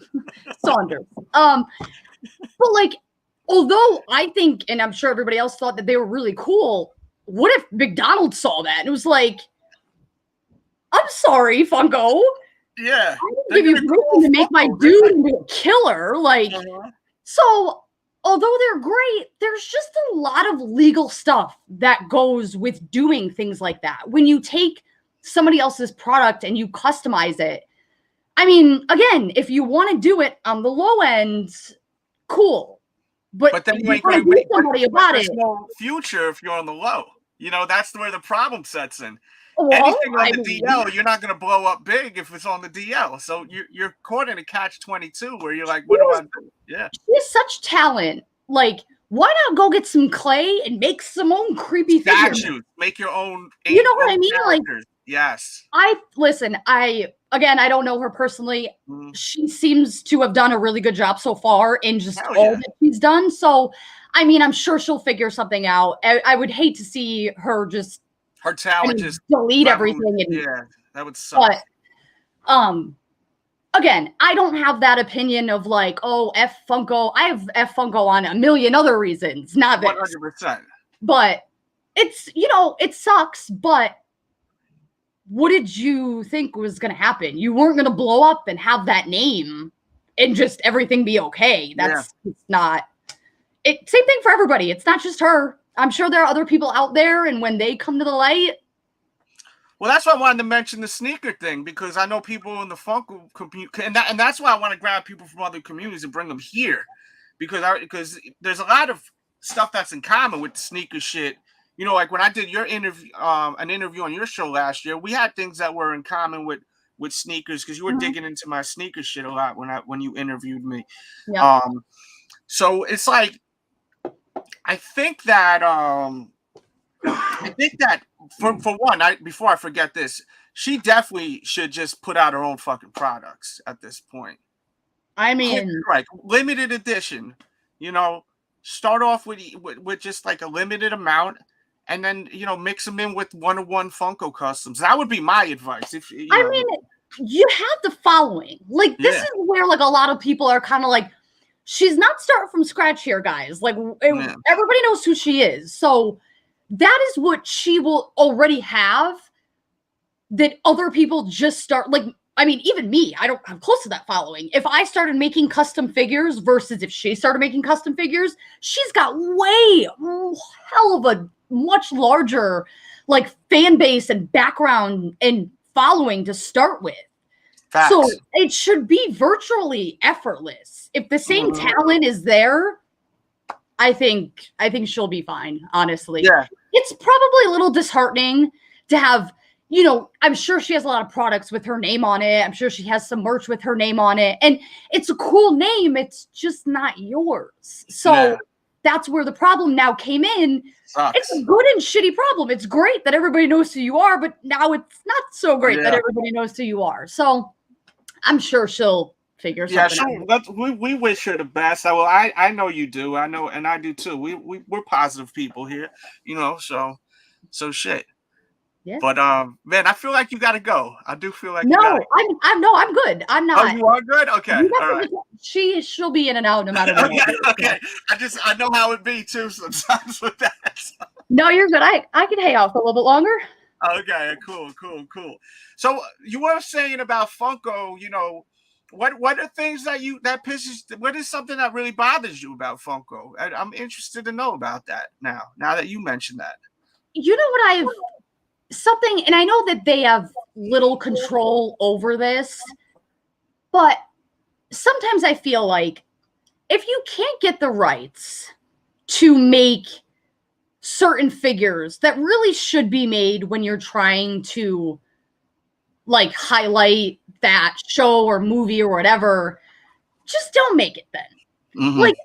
Saunders. But, like, although I think, and I'm sure everybody else thought that they were really cool, what if McDonald's saw that and it was like, I'm sorry, Funko. Yeah. I didn't give you permission to make my dude into a killer. Like, so although they're great, there's just a lot of legal stuff that goes with doing things like that. When you take somebody else's product and you customize it, I mean, again, if you want to do it on the low end, cool. But then you ain't going to do somebody about it. No future if you're on the low. You know, that's where the problem sets in. Well, anything on the DL, you're not going to blow up big if it's on the DL. So you're caught in a catch-22 where you're like, what do I do? Yeah. She has such talent. Like, why not go get some clay and make some own creepy statues? Make your own. You know what I mean? Characters. Like, yes. I don't know her personally. She seems to have done a really good job so far in just all that she's done. So, I mean, I'm sure she'll figure something out. I would hate to see her just her talent just delete everything. And, yeah, that would suck. But, again, I don't have that opinion of like, oh, F Funko. I have F Funko on a million other reasons, not this. 100%. But it's, you know, it sucks, but what did you think was going to happen? You weren't going to blow up and have that name and just everything be okay. That's it's not it. Same thing for everybody. It's not just her. I'm sure there are other people out there, and when they come to the light. Well, that's why I wanted to mention the sneaker thing, because I know people in the Funko community, and that's why I want to grab people from other communities and bring them here, because there's a lot of stuff that's in common with the sneaker shit. You know, like when I did your interview, an interview on your show last year, we had things that were in common with sneakers, because you were digging into my sneaker shit a lot when you interviewed me. Yeah. So it's like, I think that for one, before I forget this, she definitely should just put out her own fucking products at this point. I mean, like limited edition, you know, start off with just like a limited amount, and then mix them in with 1-to-1 Funko customs. That would be my advice. If I mean, you have the following. Like, this is where like a lot of people are kind of like, she's not starting from scratch here, guys. Like, everybody knows who she is. So that is what she will already have that other people just start. Like, I mean, even me, I'm close to that following. If I started making custom figures versus if she started making custom figures, she's got hell of a much larger like fan base and background and following to start with. Facts. So it should be virtually effortless. If the same talent is there, I think she'll be fine, honestly. Yeah. It's probably a little disheartening to have, I'm sure she has a lot of products with her name on it. I'm sure she has some merch with her name on it. And it's a cool name. It's just not yours. So that's where the problem now came in. Sucks. It's a good and shitty problem. It's great that everybody knows who you are, but now it's not so great that everybody knows who you are. So I'm sure she'll figure something out. We wish her the best. I know you do. I know, and I do too. We're positive people here, so shit. Yeah. But man, I feel like you gotta go. I do feel like I'm good. I'm not. Oh, you are good? Okay. All right. She'll be in and out no matter what. Okay. I know how it be too sometimes with that. No, you're good. I can hang out for a little bit longer. Okay, cool. So you were saying about Funko, what are things that what is something that really bothers you about Funko? I'm interested to know about that now that you mentioned that. You know what and I know that they have little control over this, but sometimes I feel like if you can't get the rights to make certain figures that really should be made when you're trying to like highlight that show or movie or whatever, just don't make it then. Like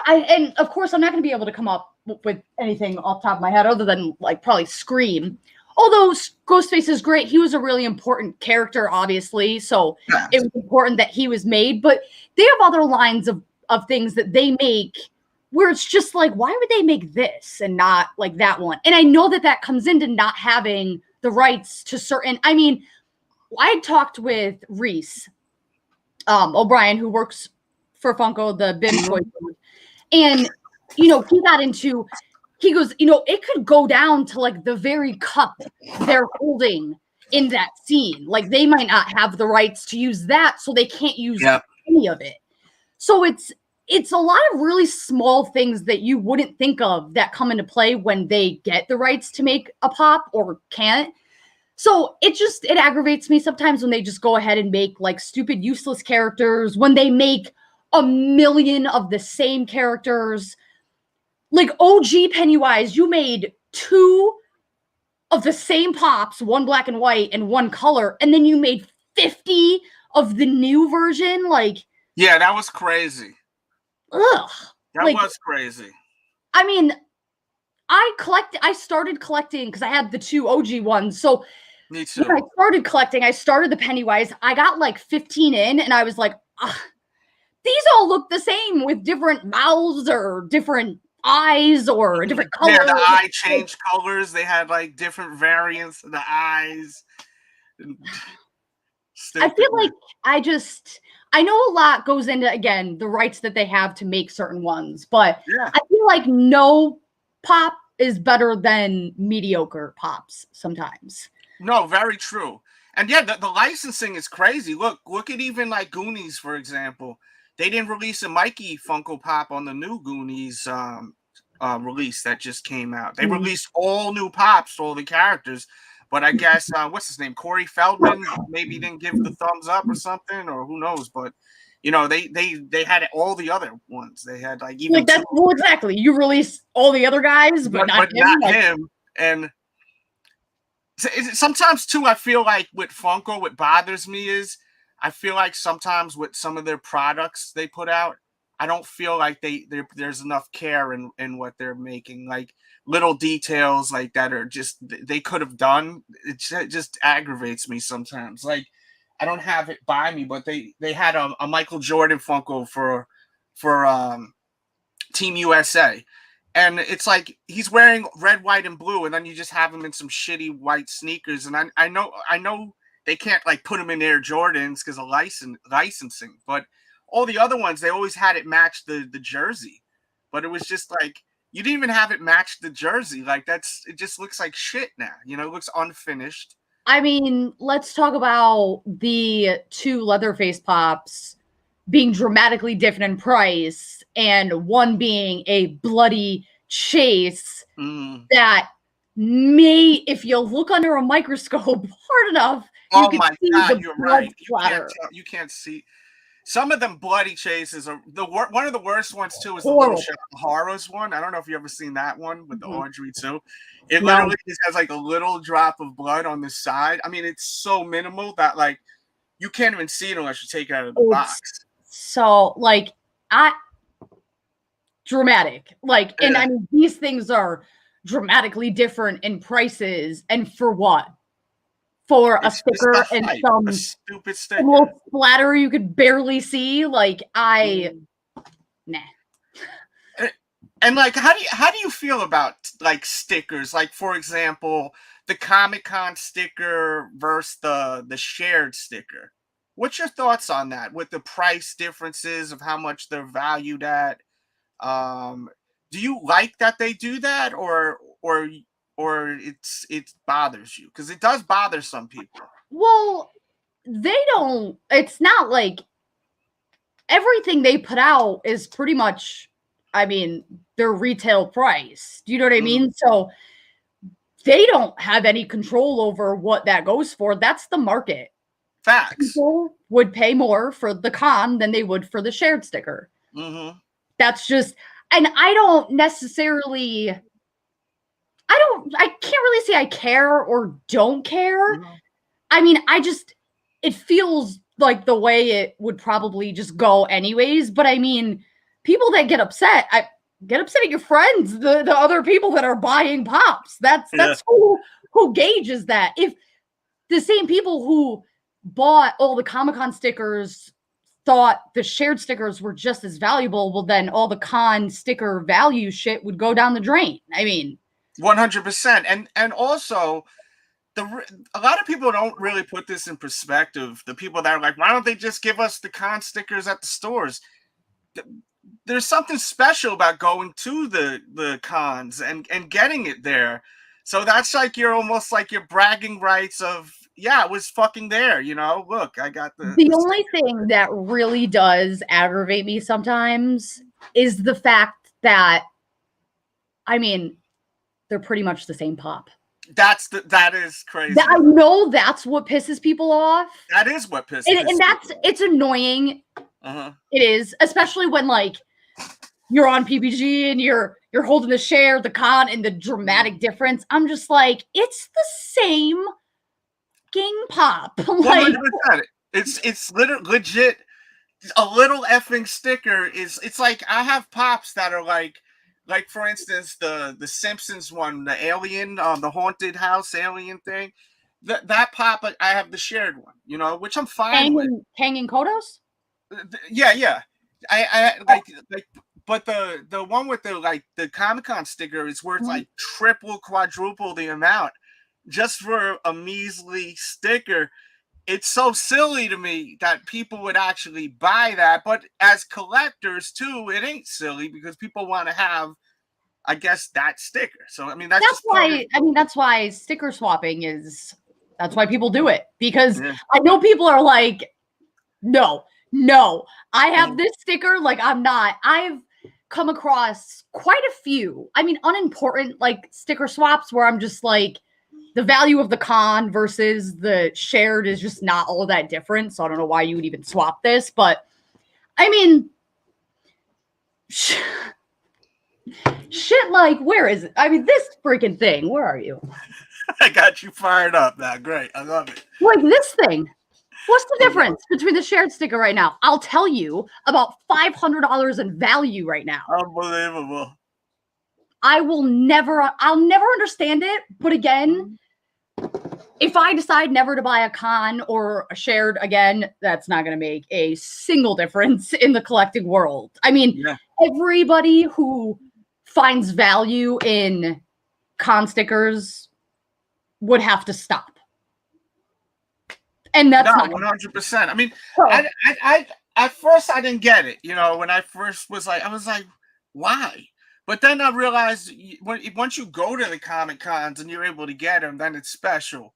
and of course I'm not going to be able to come up with anything off the top of my head other than like probably Scream. Although Ghostface is great, he was a really important character, obviously, so it was important that he was made. But they have other lines of things that they make where it's just like, why would they make this and not like that one? And I know that comes into not having the rights to certain. I mean, I talked with Reese O'Brien, who works for Funko, the BIM toy food, and he got into. He goes, it could go down to like the very cup they're holding in that scene. Like they might not have the rights to use that, so they can't use any of it. So it's a lot of really small things that you wouldn't think of that come into play when they get the rights to make a pop or can't. So it aggravates me sometimes when they just go ahead and make like stupid, useless characters, when they make a million of the same characters. Like OG Pennywise, you made 2 of the same pops, one black and white and one color, and then you made 50 of the new version. Like, yeah, that was crazy. Ugh. That was crazy. I mean, I started collecting because I had the 2 OG ones. So me too. When I started collecting, I started the Pennywise. I got like 15 in, and I was like, these all look the same with different mouths or different eyes or different colors. Yeah, the eye changed colors. They had like different variants of the eyes. I feel like I know a lot goes into, again, the rights that they have to make certain ones, but I feel like no pop is better than mediocre pops sometimes. No, very true. And yeah, the licensing is crazy. Look at even like Goonies, for example. They didn't release a Mikey Funko Pop on the new Goonies release that just came out. They released all new pops to all the characters, but I guess what's his name, Corey Feldman, maybe didn't give the thumbs up or something, or who knows. But they had all the other ones. They had like even exactly. You release all the other guys, but not him. And sometimes too, I feel like with Funko, what bothers me is, I feel like sometimes with some of their products they put out, I don't feel like there's enough care in what they're making. Like little details like that are just they could have done. It just aggravates me sometimes. Like I don't have it by me, but they had a Michael Jordan Funko for Team USA, And it's like he's wearing red, white, and blue, and then you just have him in some shitty white sneakers. And I know they can't like put him in Air Jordans because of licensing, but all the other ones they always had it match the jersey. But it was just like you didn't even have it match the jersey. Like it just looks like shit now. You know, it looks unfinished. I mean, let's talk about the 2 Leatherface pops being dramatically different in price, and one being a bloody chase that may, if you look under a microscope hard enough, you can see the you're blood right. splatter. You can't see. Some of them bloody chases are one of the worst ones too. Is the Horrible. Little Shop of Horrors one. I don't know if you ever seen that one with the Audrey too. It literally just has like a little drop of blood on the side. I mean, it's so minimal that like you can't even see it unless you take it out of the box. So like dramatic. Like, and I mean, these things are dramatically different in prices, and for what? For a sticker and some a stupid sticker. little splatter you could barely see. Like nah. And like, how do you feel about like stickers? Like, for example, the Comic-Con sticker versus the shared sticker. What's your thoughts on that? With the price differences of how much they're valued at? Do you like that they do that, or it bothers you? Because it does bother some people. Well, they don't. It's not like everything they put out is pretty much, I mean, their retail price. Do you know what I mean? So they don't have any control over what that goes for. That's the market. Facts. People would pay more for the con than they would for the shared sticker. That's just, and I don't necessarily, I can't really say I care or don't care. I mean, it feels like the way it would probably just go anyways. But I mean, people that get upset at your friends, the other people that are buying pops. That's who gauges that. If the same people who bought all the Comic-Con stickers thought the shared stickers were just as valuable, well, then all the con sticker value shit would go down the drain. I mean, 100%. And also, a lot of people don't really put this in perspective. The people that are like, why don't they just give us the con stickers at the stores? There's something special about going to the cons and getting it there. So that's like you're almost like your bragging rights of, yeah, it was fucking there, you know. Look, I got the only thing that really does aggravate me sometimes is the fact that, I mean, they're pretty much the same pop. That is crazy. I know that's what pisses people off. That is what pisses and that's people. It's annoying. It is, especially when like you're on PPG and you're holding the share, the con, and the dramatic difference. I'm just like, it's the same fucking pop. Like, 100%. It's legit. A little effing sticker it's like I have pops that are like for instance the Simpsons one, the alien, the haunted house alien thing. That pop, I have the shared one, you know, which I'm fine with. Hanging Kodos? Yeah. I like, but the one with the Comic-Con sticker is worth like triple, quadruple the amount just for a measly sticker. It's so silly to me that people would actually buy that. But as collectors too, it ain't silly because people want to have, I guess, that sticker. So I mean, that's why. I mean, that's why sticker swapping is. That's why people do it, because I know people are like, no, I have this sticker. Like, I'm not. I've come across quite a few. I mean, unimportant like sticker swaps where I'm just like, the value of the con versus the shared is just not all that different. So I don't know why you would even swap this. But I mean, shit, like, where is it? I mean, this freaking thing. Where are you? I got you fired up now. Great. I love it. Like this thing. What's the difference between the shared sticker right now? I'll tell you, about $500 in value right now. Unbelievable. I'll never understand it. But again, if I decide never to buy a con or a shared again, that's not going to make a single difference in the collecting world. I mean, everybody who finds value in con stickers would have to stop. And that's not 100%. I mean, so, I at first I didn't get it. You know, when I first was like, I was like, why? But then I realized once you go to the Comic Cons and you're able to get them, then it's special.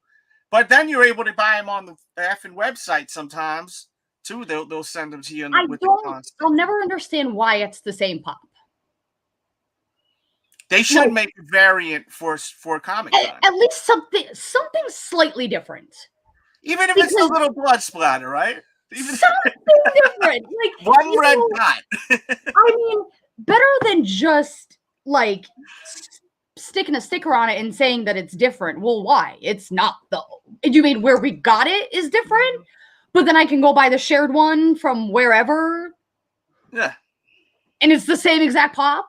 But then you're able to buy them on the effing website sometimes too. They'll send them to you. I'll never understand why it's the same pop. They should make a variant for Comic Con. At least something slightly different. Even if it's a little blood splatter, right? Something different. Like one red dot. I mean, better than just like sticking a sticker on it and saying that it's different. Well, why? It's not though. You mean where we got it is different? But then I can go buy the shared one from wherever. Yeah. And it's the same exact pop.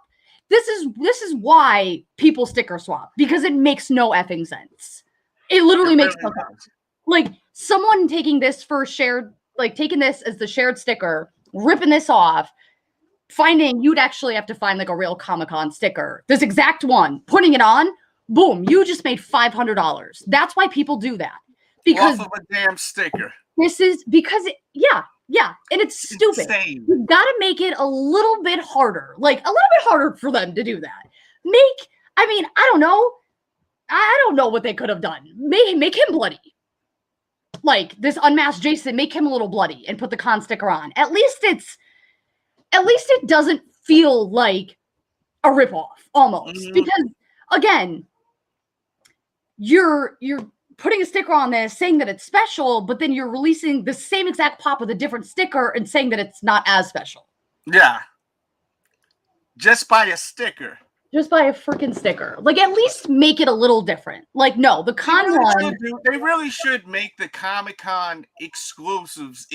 This is why people sticker swap, because it makes no effing sense. It literally makes no sense. Like someone taking this for shared, like taking this as the shared sticker, ripping this off, finding you'd actually have to find like a real Comic-Con sticker, this exact one, putting it on, boom, you just made $500. That's why people do that. Because off of a damn sticker. This is because yeah, and it's stupid. Insane. You gotta make it a little bit harder, like a little bit harder for them to do that. I mean, I don't know what they could have done. Make him bloody. Like this unmasked Jason, make him a little bloody and put the con sticker on. At least it doesn't feel like a ripoff almost. Because again, you're putting a sticker on this saying that it's special, but then you're releasing the same exact pop with a different sticker and saying that it's not as special. Yeah. Just buy a sticker. Just buy a freaking sticker. Like, at least make it a little different. Like, no, the con one... They really should make the Comic-Con exclusives,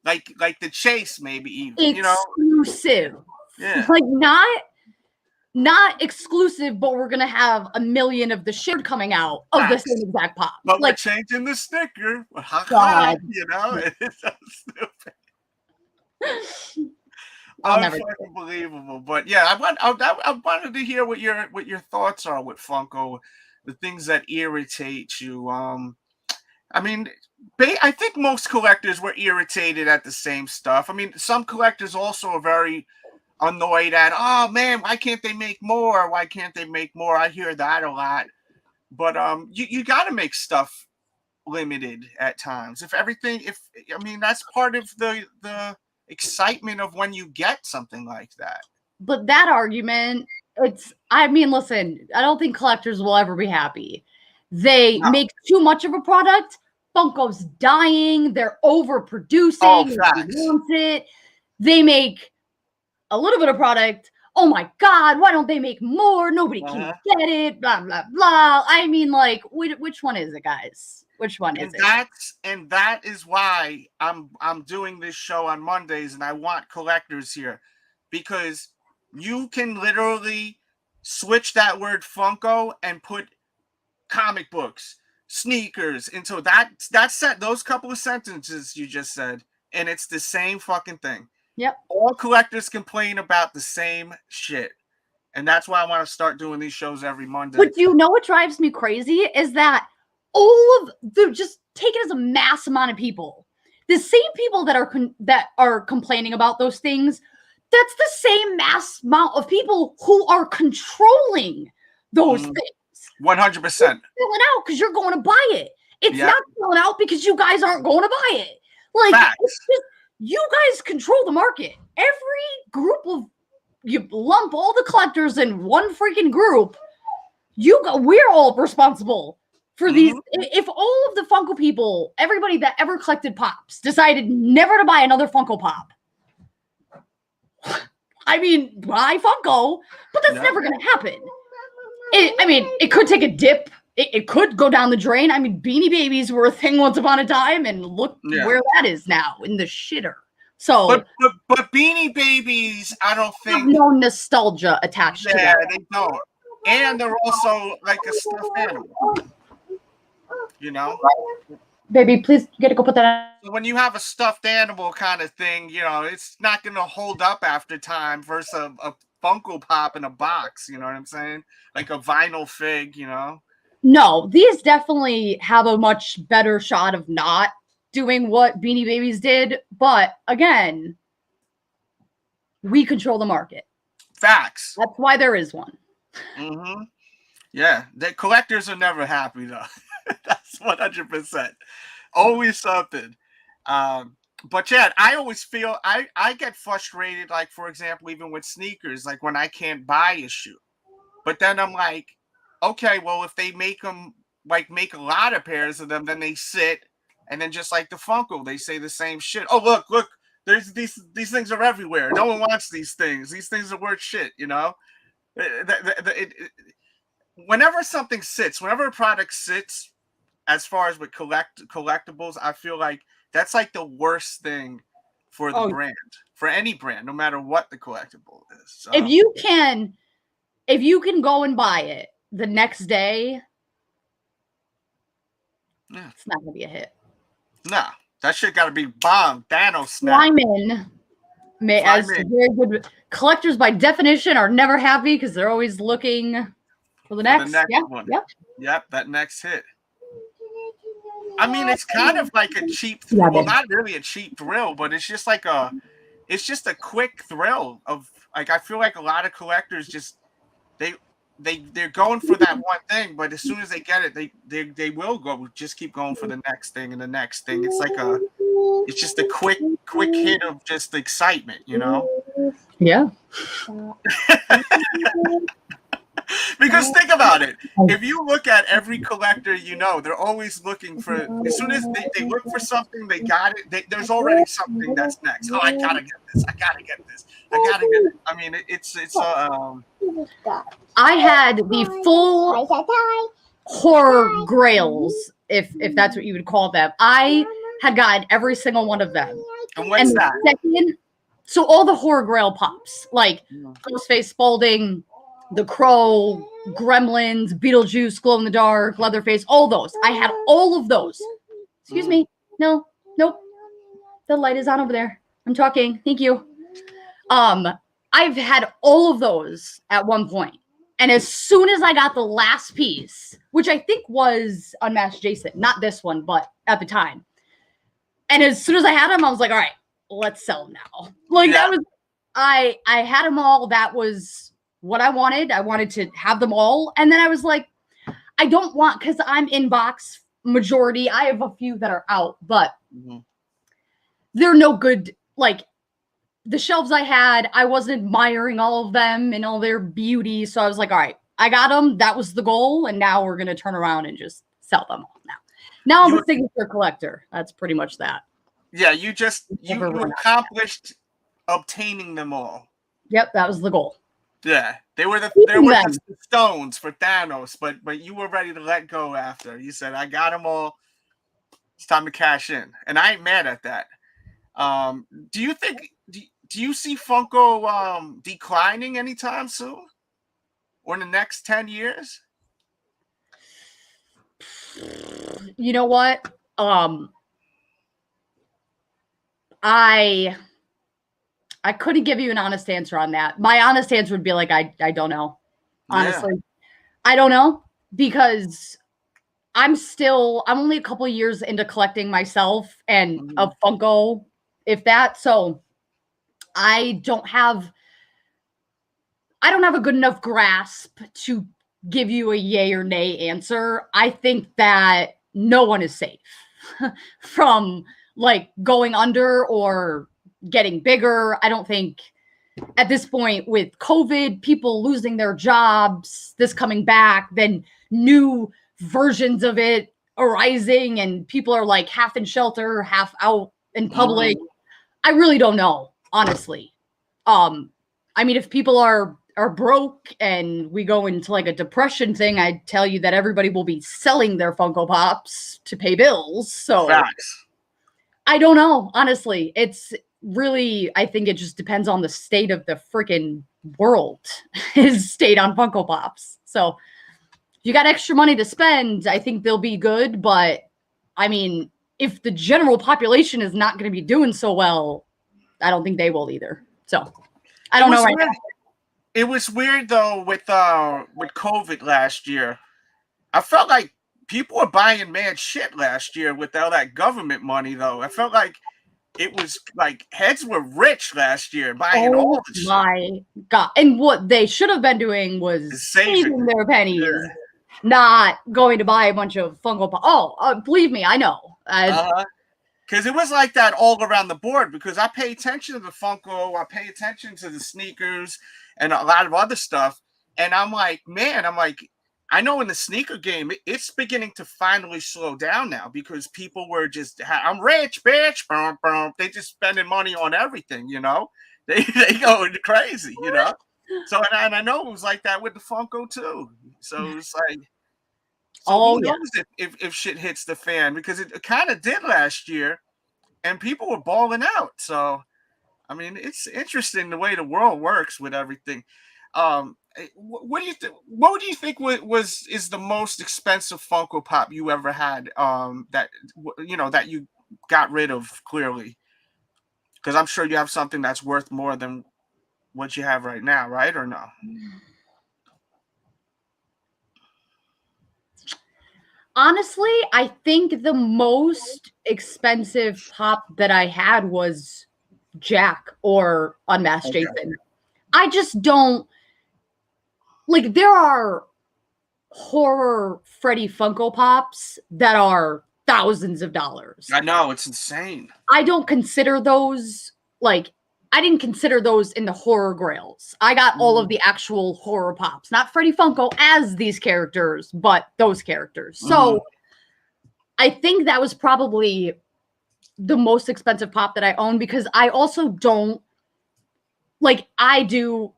like the Chase, maybe even, exclusive. Yeah. Like, not exclusive, but we're gonna have 1 million of the shared coming out of the same exact pop. But like, we're changing the sticker. God. It's so stupid. Unbelievable. But yeah, I wanted to hear what your thoughts are with Funko, the things that irritate you. I mean, I think most collectors were irritated at the same stuff. I mean, some collectors also are very annoyed at, oh man, why can't they make more? Why can't they make more? I hear that a lot. But you got to make stuff limited at times. I mean, that's part of the excitement of when you get something like that. But that argument, listen, I don't think collectors will ever be happy. They make too much of a product. Funko's dying. They're overproducing. Facts. Wants it. They make a little bit of product. Oh my God, why don't they make more? Nobody can get it. Blah, blah, blah. I mean, like, which one is it, guys? Which one is it? And that is why I'm doing this show on Mondays, and I want collectors here, because you can literally switch that word Funko and put comic books, sneakers into those couple of sentences you just said, and it's the same fucking thing. Yep. All collectors complain about the same shit. And that's why I want to start doing these shows every Monday. But you know what drives me crazy is that just take it as a mass amount of people. The same people that are complaining about those things, that's the same mass amount of people who are controlling those things. 100%. It's selling out because you're going to buy it. It's not selling out because you guys aren't going to buy it. Like, it's just, you guys control the market. Every group of, you lump all the collectors in one freaking group. We're all responsible for these. If all of the Funko people, everybody that ever collected pops, decided never to buy another Funko Pop, I mean, buy Funko, but that's never going to happen. It could take a dip. It could go down the drain. I mean, Beanie Babies were a thing once upon a time, and look where that is now, in the shitter. So, but Beanie Babies, I don't think have no nostalgia attached to them. Yeah, they don't, and they're also like a stuffed animal. You know, baby, please get to go put that on. So when you have a stuffed animal kind of thing, it's not going to hold up after time versus Funko Pop in a box. You know what I'm saying? Like a vinyl fig. You know. No, these definitely have a much better shot of not doing what Beanie Babies did. But again, we control the market. Facts. That's why there is one. Mm-hmm. Yeah, the collectors are never happy though. That's 100%. Always something. But yeah, I always feel I get frustrated. Like for example, even with sneakers, like when I can't buy a shoe. But then I'm like, okay, well if they make them like make a lot of pairs of them, then they sit, and then just like the Funko, they say the same shit. Oh look. There's these things are everywhere. No one wants these things. These things are worth shit, you know? Whenever something sits, whenever a product sits, as far as with collectibles, I feel like that's like the worst thing for the brand, for any brand, no matter what the collectible is. So. If you can go and buy it the next day, it's not gonna be a hit. Nah. That shit got to be bomb. Thanos snap. Lyman, as very good collectors by definition, are never happy because they're always looking for the next one. Yep, that next hit. I mean, it's kind of like a cheap thrill. Well, not really a cheap thrill, but it's just like it's just a quick thrill of like I feel like a lot of collectors just they're going for that one thing, but as soon as they get it, they will just keep going for the next thing and the next thing. It's like it's just a quick hit of just excitement, you know? Yeah. Because think about it. If you look at every collector, you know, they're always looking for, as soon as they look for something, they got it. There's already something that's next. Oh, I gotta get this. I gotta get this. I gotta get it. I mean, it's I had the full horror grails, if that's what you would call them. I had gotten every single one of them. And what's that? Second, so all the horror grail pops, like Ghostface, Spaulding, The Crow, Gremlins, Beetlejuice, Glow in the Dark, Leatherface, all those. I had all of those. Excuse me. No, nope. The light is on over there. I'm talking. Thank you. I've had all of those at one point. And as soon as I got the last piece, which I think was Unmasked Jason, not this one, but at the time. And as soon as I had them, I was like, all right, let's sell them now. Like that was, I had them all. That was what I wanted. I wanted to have them all. And then I was like, I don't want, because I'm inbox majority. I have a few that are out, but they're no good. Like the shelves I had, I wasn't admiring all of them and all their beauty. So I was like, all right, I got them. That was the goal. And now we're going to turn around and just sell them all now. Now I'm a signature collector. That's pretty much that. Yeah, you accomplished obtaining them all. Yep, that was the goal. Yeah, they were the stones for Thanos, but you were ready to let go after. You said, I got them all. It's time to cash in. And I ain't mad at that. Do you think, do you see Funko declining anytime soon? Or in the next 10 years? You know what? I couldn't give you an honest answer on that. My honest answer would be like, I don't know. Honestly, I don't know, because I'm only a couple of years into collecting myself and of Funko, if that. So I don't have a good enough grasp to give you a yay or nay answer. I think that no one is safe from like going under or getting bigger. I don't think at this point, with COVID, people losing their jobs, this coming back, then new versions of it arising, and people are like half in shelter, half out in public. I really don't know, honestly. I mean, if people are broke and we go into like a depression thing, I tell you that everybody will be selling their Funko Pops to pay bills. So facts. I don't know, honestly. It's really, I think it just depends on the state of the freaking world, his state on Funko Pops. So if you got extra money to spend, I think they'll be good. But I mean, if the general population is not going to be doing so well, I don't think they will either. So I don't know right now. It was weird though with COVID last year. I felt like people were buying mad shit last year with all that government money though. I felt like it was like heads were rich last year buying all the shit. My God. And what they should have been doing was saving their pennies, not going to buy a bunch of Funko Pop. Oh, believe me, I know. Because it was like that all around the board, because I pay attention to the Funko, I pay attention to the sneakers and a lot of other stuff. And I'm like, man, I know in the sneaker game, it's beginning to finally slow down now because people were just, I'm rich, bitch. They just spending money on everything, you know? They going crazy, you know? So, and I know it was like that with the Funko too. So it's like, who knows if shit hits the fan, because it kind of did last year and people were balling out. So, I mean, it's interesting the way the world works with everything. What do you think? What do you think is the most expensive Funko Pop you ever had? That you got rid of clearly, because I'm sure you have something that's worth more than what you have right now, right? Or no? Honestly, I think the most expensive pop that I had was Jack or Unmasked Jason. I just don't. Like, there are horror Freddy Funko Pops that are thousands of dollars. I know, it's insane. I don't consider those, like, I didn't consider those in the horror grails. I got all of the actual horror pops. Not Freddy Funko as these characters, but those characters. So, I think that was probably the most expensive pop that I own, because I also don't, like, I do,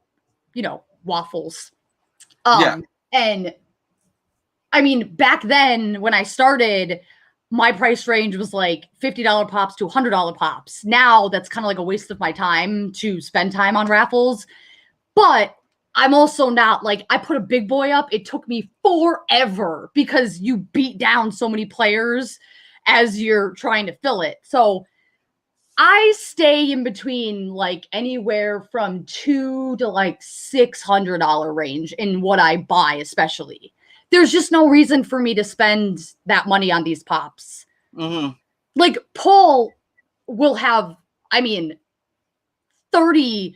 waffles. And I mean, back then when I started, my price range was like $50 pops to $100 pops. Now that's kind of like a waste of my time to spend time on raffles. But I'm also not like, I put a big boy up. It took me forever because you beat down so many players as you're trying to fill it. So I stay in between like anywhere from $200 to like $600 range in what I buy, especially. There's just no reason for me to spend that money on these pops. Like, Paul will have, 30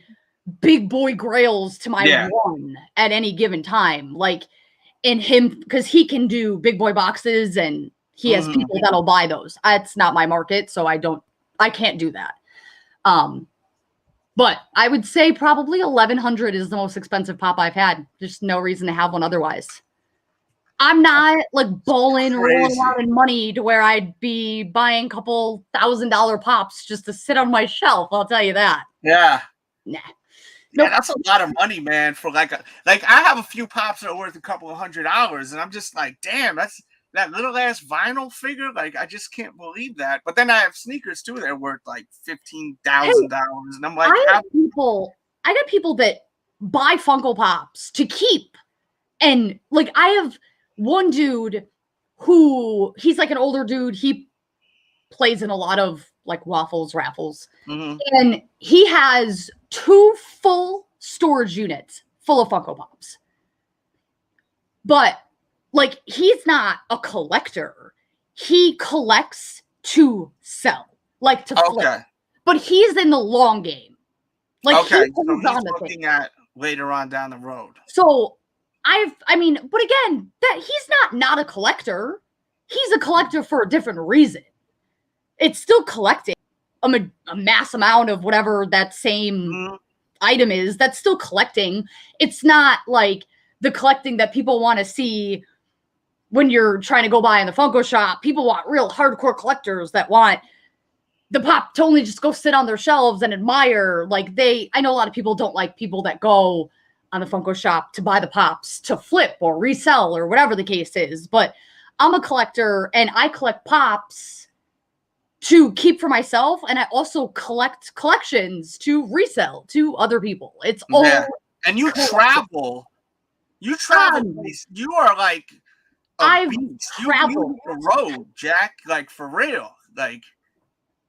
big boy grails to my one at any given time. Like, in him, because he can do big boy boxes and he has people that'll buy those. It's not my market, so I can't do that. But I would say probably 1,100 is the most expensive pop I've had. There's no reason to have one otherwise. I'm not like rolling out in money to where I'd be buying a couple $1,000 pops just to sit on my shelf. I'll tell you that. Yeah. Nah. Yeah, that's a lot of money, man. For like I have a few pops that are worth a couple of $100, and I'm just like, damn, that's that little ass vinyl figure. Like, I just can't believe that. But then I have sneakers too that are worth like $15,000, and I'm like, I got people that buy Funko Pops to keep, and like I have one dude who he's like an older dude. He plays in a lot of like waffles, raffles, and he has 2 full storage units full of Funko Pops. But like, he's not a collector. He collects to sell, like to flip. But he's in the long game. Like, so he's looking at later on down the road. So but again, that he's not a collector. He's a collector for a different reason. It's still collecting a mass amount of whatever that same item is. That's still collecting. It's not like the collecting that people want to see when you're trying to go buy in the Funko shop. People want real hardcore collectors that want the pop to only just go sit on their shelves and admire. Like, I know a lot of people don't like people that go on the Funko shop to buy the pops to flip or resell or whatever the case is. But I'm a collector and I collect pops to keep for myself. And I also collect collections to resell to other people. It's all. Yeah. And you travel. You are like, I've beast. traveled you the road, Jack, like for real. Like,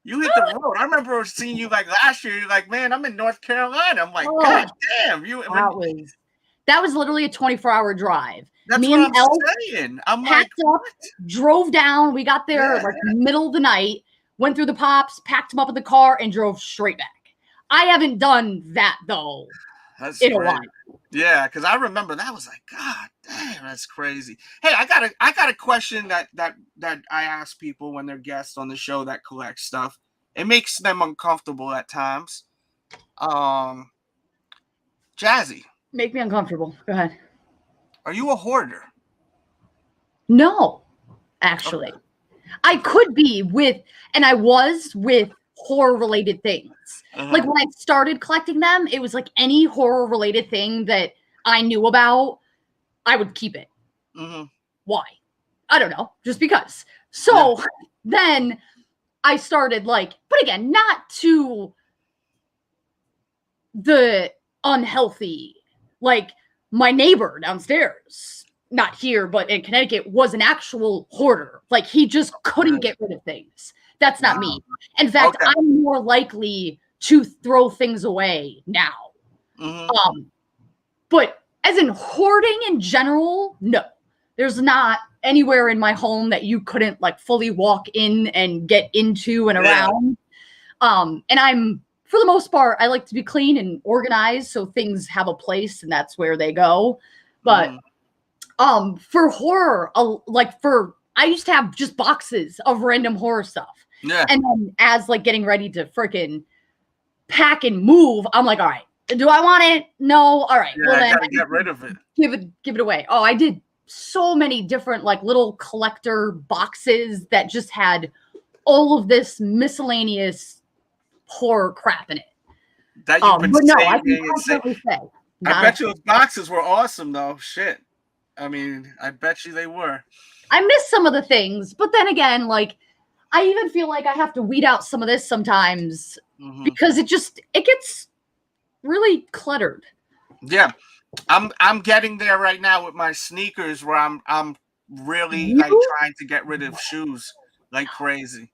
You hit the road. I remember seeing you like last year. You're like, man, I'm in North Carolina. I'm like, Oh, God damn, you. That was literally a 24-hour drive. That's Me what and I'm Elf saying. I'm packed like, up, drove down. We got there like middle of the night, went through the pops, packed them up in the car, and drove straight back. I haven't done that though in a while. Yeah, because I remember that was like, God damn, that's crazy. Hey, I got a question that I ask people when they're guests on the show that collect stuff. It makes them uncomfortable at times. Jassy, make me uncomfortable. Go ahead. Are you a hoarder? No, actually. Okay. I could be and I was with horror-related things. Like when I started collecting them, it was like any horror-related thing that I knew about, I would keep it. Why? I don't know. Just because. So then I started like, but again, not to the unhealthy, like my neighbor downstairs, not here, but in Connecticut, was an actual hoarder. Like he just couldn't get rid of things. That's not me. In fact, I'm more likely to throw things away now. But as in hoarding in general, no. There's not anywhere in my home that you couldn't like fully walk in and get into and around. And I'm, for the most part, I like to be clean and organized so things have a place and that's where they go. But for horror, I used to have just boxes of random horror stuff. Yeah. And then as like getting ready to freaking pack and move, I'm like, all right, do I want it? No. All right. Yeah, well, then I gotta get rid of it. Give it away. Oh, I did so many different like little collector boxes that just had all of this miscellaneous horror crap in it. That you've been saying. I bet you those boxes were awesome though. Shit. I mean, I bet you they were. I miss some of the things, but then again, like I even feel like I have to weed out some of this sometimes because it gets really cluttered. Yeah. I'm getting there right now with my sneakers where I'm really like trying to get rid of shoes like crazy.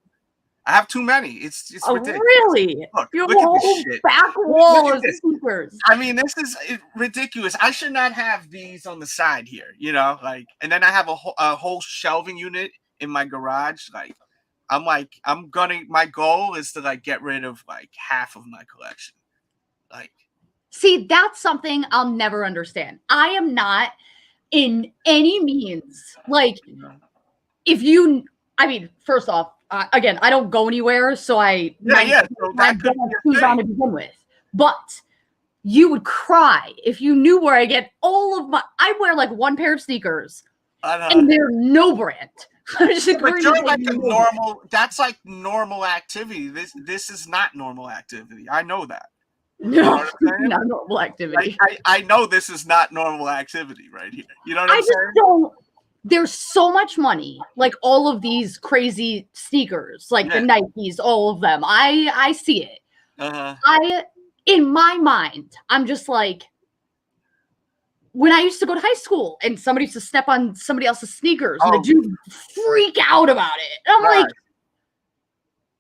I have too many. It's ridiculous. Really? Look your at whole this shit. Back wall of sneakers. I mean, this is ridiculous. I should not have these on the side here, you know, like, and then I have a whole shelving unit in my garage. My goal is to like get rid of like half of my collection. Like, see, that's something I'll never understand. I am not in any means like, first off, again, I don't go anywhere, so I don't choose on to begin with. But you would cry if you knew where I get all of my. I wear like one pair of sneakers, and they're no brand. I'm just but you're like a normal. That's like normal activity. This is not normal activity. I know that. No, not normal activity. I know this is not normal activity right here. You know what I'm saying? Don't. There's so much money, like all of these crazy sneakers, like the Nikes, all of them. I see it. In my mind, I'm just like, when I used to go to high school and somebody used to step on somebody else's sneakers and the dude freak out about it. And I'm like,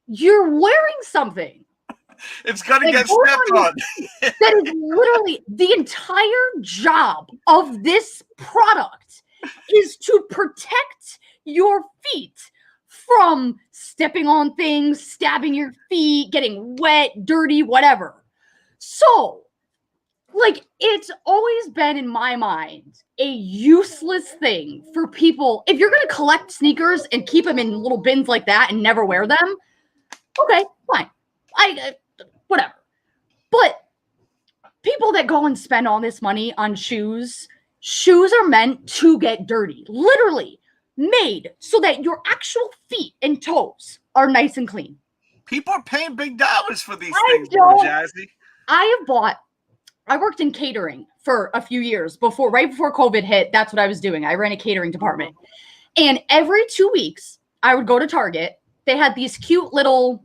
you're wearing something. It's gonna get stepped on. That is literally the entire job of this product is to protect your feet from stepping on things, stabbing your feet, getting wet, dirty, whatever. So, like, it's always been in my mind a useless thing for people. If you're going to collect sneakers and keep them in little bins like that and never wear them, okay, fine. Whatever. But people that go and spend all this money on shoes are meant to get dirty. Literally made so that your actual feet and toes are nice and clean. People are paying big dollars for these things, Jassy. I worked in catering for a few years right before COVID hit. That's what I was doing. I ran a catering department. And every 2 weeks, I would go to Target. They had these cute little,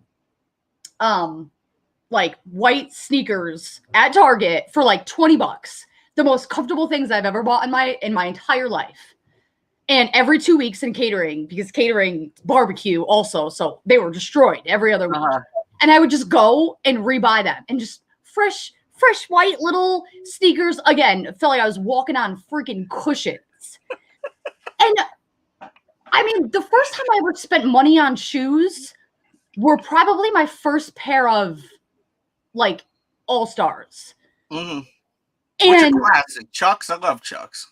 like white sneakers at Target for like $20. The most comfortable things I've ever bought in my entire life. And every 2 weeks in catering, because catering barbecue also, so they were destroyed every other week. And I would just go and rebuy them and just fresh white little sneakers. Again, felt like I was walking on freaking cushions. And I mean, the first time I ever spent money on shoes were probably my first pair of like All-Stars. Mm-hmm. And which are classic. Chucks, I love Chucks.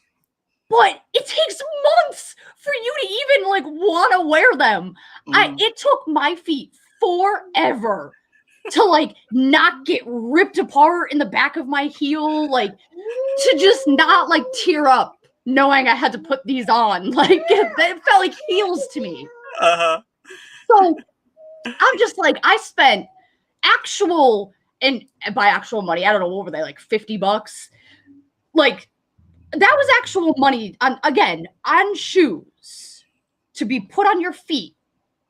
But it takes months for you to even like want to wear them. It took my feet forever to like not get ripped apart in the back of my heel, like to just not like tear up knowing I had to put these on. Like it felt like heels to me. So I'm just like, I spent actual, and by actual money, I don't know, what were they, like $50? Like that was actual money on shoes to be put on your feet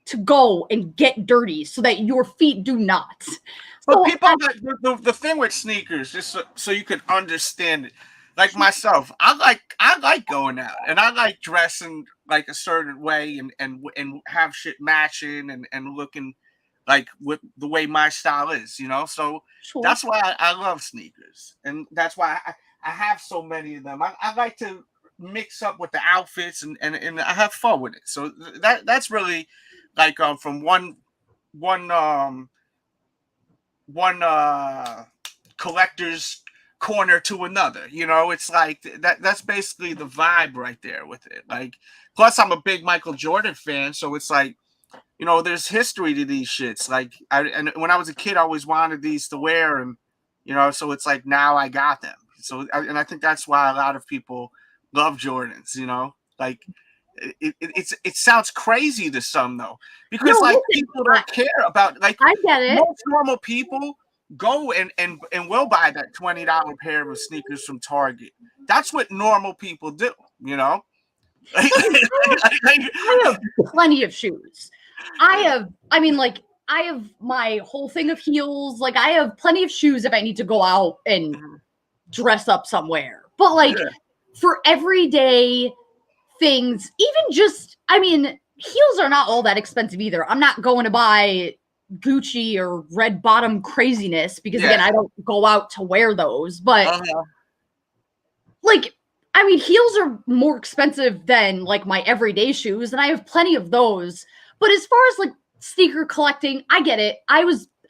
to go and get dirty so that your feet do not. But So people, the thing with sneakers, just so you could understand it, like myself, I like going out and I like dressing like a certain way and have shit matching and looking like with the way my style is, you know. So that's why I love sneakers, and that's why I have so many of them. I like to mix up with the outfits and I have fun with it. So that's really like from one collector's corner to another, you know. It's like that's basically the vibe right there with it. Like, plus I'm a big Michael Jordan fan, so it's like, you know, there's history to these shits. Like, and when I was a kid, I always wanted these to wear, and you know, so it's like now I got them. So and I think that's why a lot of people love Jordans, you know. Like it sounds crazy to some though, because people don't care about, like, I get it. Most normal people go and will buy that $20 pair of sneakers from Target. That's what normal people do, you know. I have plenty of shoes. I have my whole thing of heels. Like, I have plenty of shoes if I need to go out and dress up somewhere. But like for everyday things, even just, I mean, heels are not all that expensive either. I'm not going to buy Gucci or red bottom craziness because again, I don't go out to wear those. But like, I mean, heels are more expensive than like my everyday shoes, and I have plenty of those. But as far as like sneaker collecting, I get it.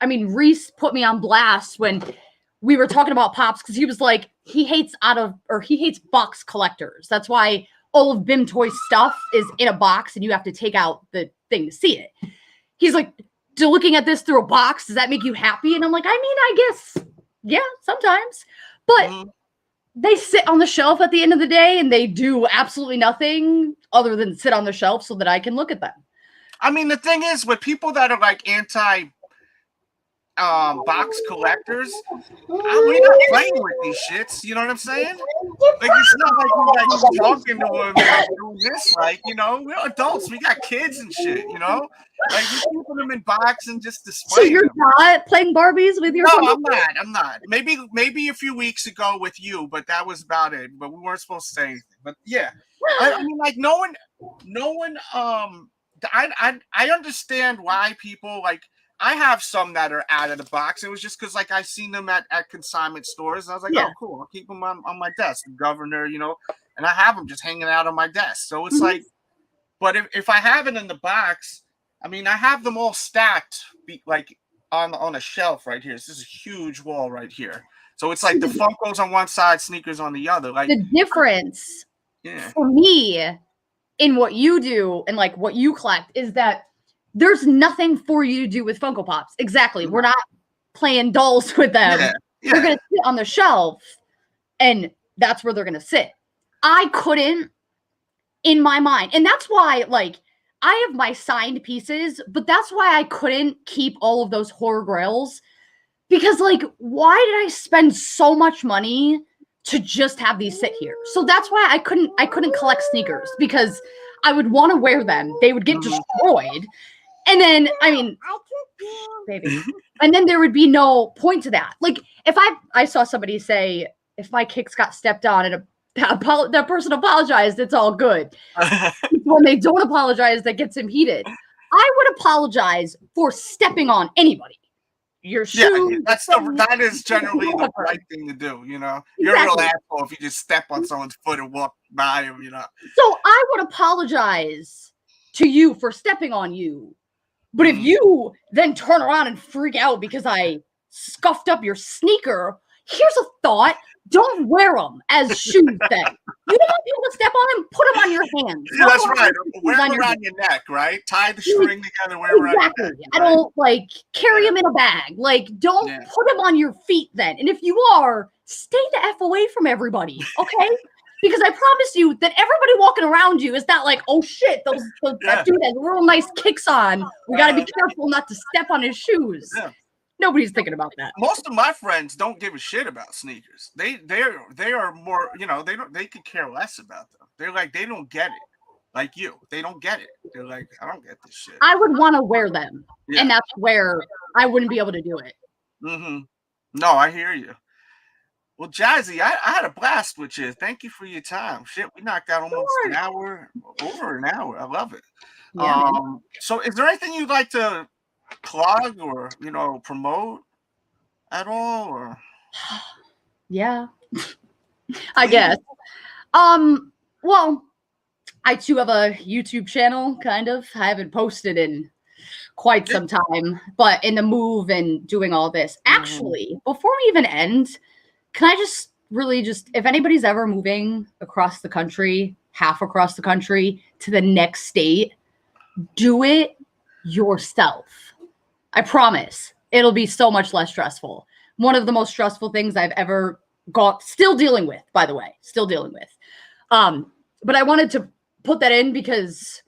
Reese put me on blast when we were talking about Pops, because he was like, he hates box collectors. That's why all of BIM Toy stuff is in a box and you have to take out the thing to see it. He's like, looking at this through a box, does that make you happy? And I'm like, I mean, I guess, yeah, sometimes. But they sit on the shelf at the end of the day and they do absolutely nothing other than sit on the shelf so that I can look at them. I mean, the thing is, with people that are like anti box collectors, we're not playing with these shits. You know what I'm saying? Like, it's not like we're like talking to them and doing this. Like, you know, we're adults. We got kids and shit. You know, like, we're keeping them in box and just displaying. So you're not playing Barbies with your? No, I'm not. Maybe a few weeks ago with you, but that was about it. But we weren't supposed to say anything. But yeah, I mean, like, no one. I understand why people like. I have some that are out of the box. It was just because, like, I seen them at consignment stores. And I was like, oh, cool. I'll keep them on my desk. Governor, you know, and I have them just hanging out on my desk. So it's like, but if I have it in the box, I mean, I have them all stacked, like, on a shelf right here. So this is a huge wall right here. So it's like the Funkos on one side, sneakers on the other. Like, the difference for me in what you do and, like, what you collect is that there's nothing for you to do with Funko Pops. Exactly. We're not playing dolls with them. They're going to sit on the shelf, and that's where they're going to sit. I couldn't, in my mind. And that's why, like, I have my signed pieces, but that's why I couldn't keep all of those Horror Grails. Because, like, why did I spend so much money to just have these sit here? So that's why I couldn't collect sneakers, because I would want to wear them. They would get destroyed. And then, I mean, baby. And then there would be no point to that. Like, if I saw somebody say, if my kicks got stepped on at that person apologized, it's all good. When they don't apologize, that gets him heated. I would apologize for stepping on anybody. Your shoes. Yeah, that is generally the right thing to do, you know. You're a real asshole if you just step on someone's foot and walk by them, you know. So I would apologize to you for stepping on you. But if you then turn around and freak out because I scuffed up your sneaker, here's a thought. Don't wear them as shoes then. You don't want people to step on them, put them on your hands. Yeah, that's right. Wear them around your neck, right? Tie the string together, wear them around your neck. I don't carry them in a bag. Don't put them on your feet then. And if you are, stay the F away from everybody, okay? Because I promise you that everybody walking around you is not like, oh shit, that dude has real nice kicks on. We got to be careful not to step on his shoes. Yeah. Nobody's thinking about that. Most of my friends don't give a shit about sneakers. They are more, you know, they could care less about them. They're like, they don't get it. Like you. They don't get it. They're like, I don't get this shit. I would want to wear them. Yeah. And that's where I wouldn't be able to do it. Mm-hmm. No, I hear you. Well, Jassy, I had a blast with you. Thank you for your time. Shit, we knocked out almost an hour, over an hour. I love it. Yeah, so is there anything you'd like to plug or, you know, promote at all? Or yeah, I guess. Well, I too have a YouTube channel, kind of. I haven't posted in quite some time, but in the move and doing all this. Actually, before we even end, can I just really if anybody's ever moving across the country, half across the country to the next state, do it yourself. I promise it'll be so much less stressful. One of the most stressful things I've ever still dealing with, by the way, but I wanted to put that in because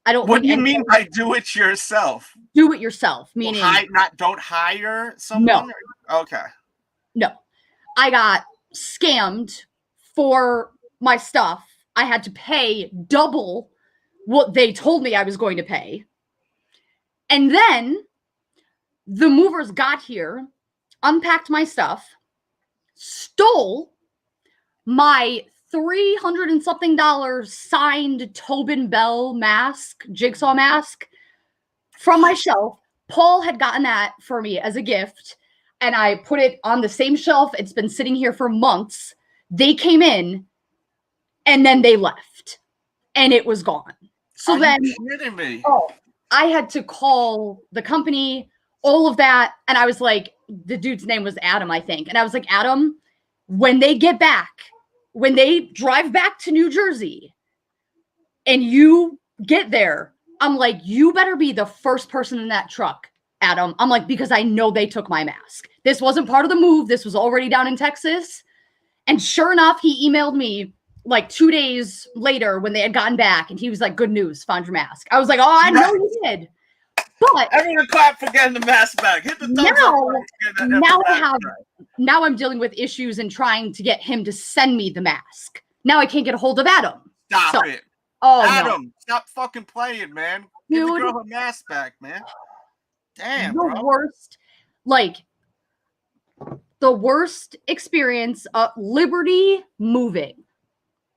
I don't. What do you mean by do it yourself? Do it yourself, meaning don't hire someone? No. Okay. No. I got scammed for my stuff. I had to pay double what they told me I was going to pay. And then the movers got here, unpacked my stuff, stole my $300 and something signed Tobin Bell mask, jigsaw mask from my shelf. Paul had gotten that for me as a gift. And I put it on the same shelf. It's been sitting here for months. They came in and then they left and it was gone. So Are then, you kidding me? I had to call the company, all of that. And I was like, the dude's name was Adam, I think. And I was like, Adam, when they get back, when they drive back to New Jersey and you get there, I'm like, you better be the first person in that truck, Adam. I'm like, because I know they took my mask. This wasn't part of the move. This was already down in Texas. And sure enough, he emailed me like 2 days later when they had gotten back. And he was like, good news, found your mask. I was like, oh, I know you did. But everyone clap for getting the mask back. Hit the thumbs up. Now I'm dealing with issues and trying to get him to send me the mask. Now I can't get a hold of Adam. Stop it. Oh, Adam, stop fucking playing, man. Give the girl her mask back, man. Damn, the worst, the worst experience of Liberty moving.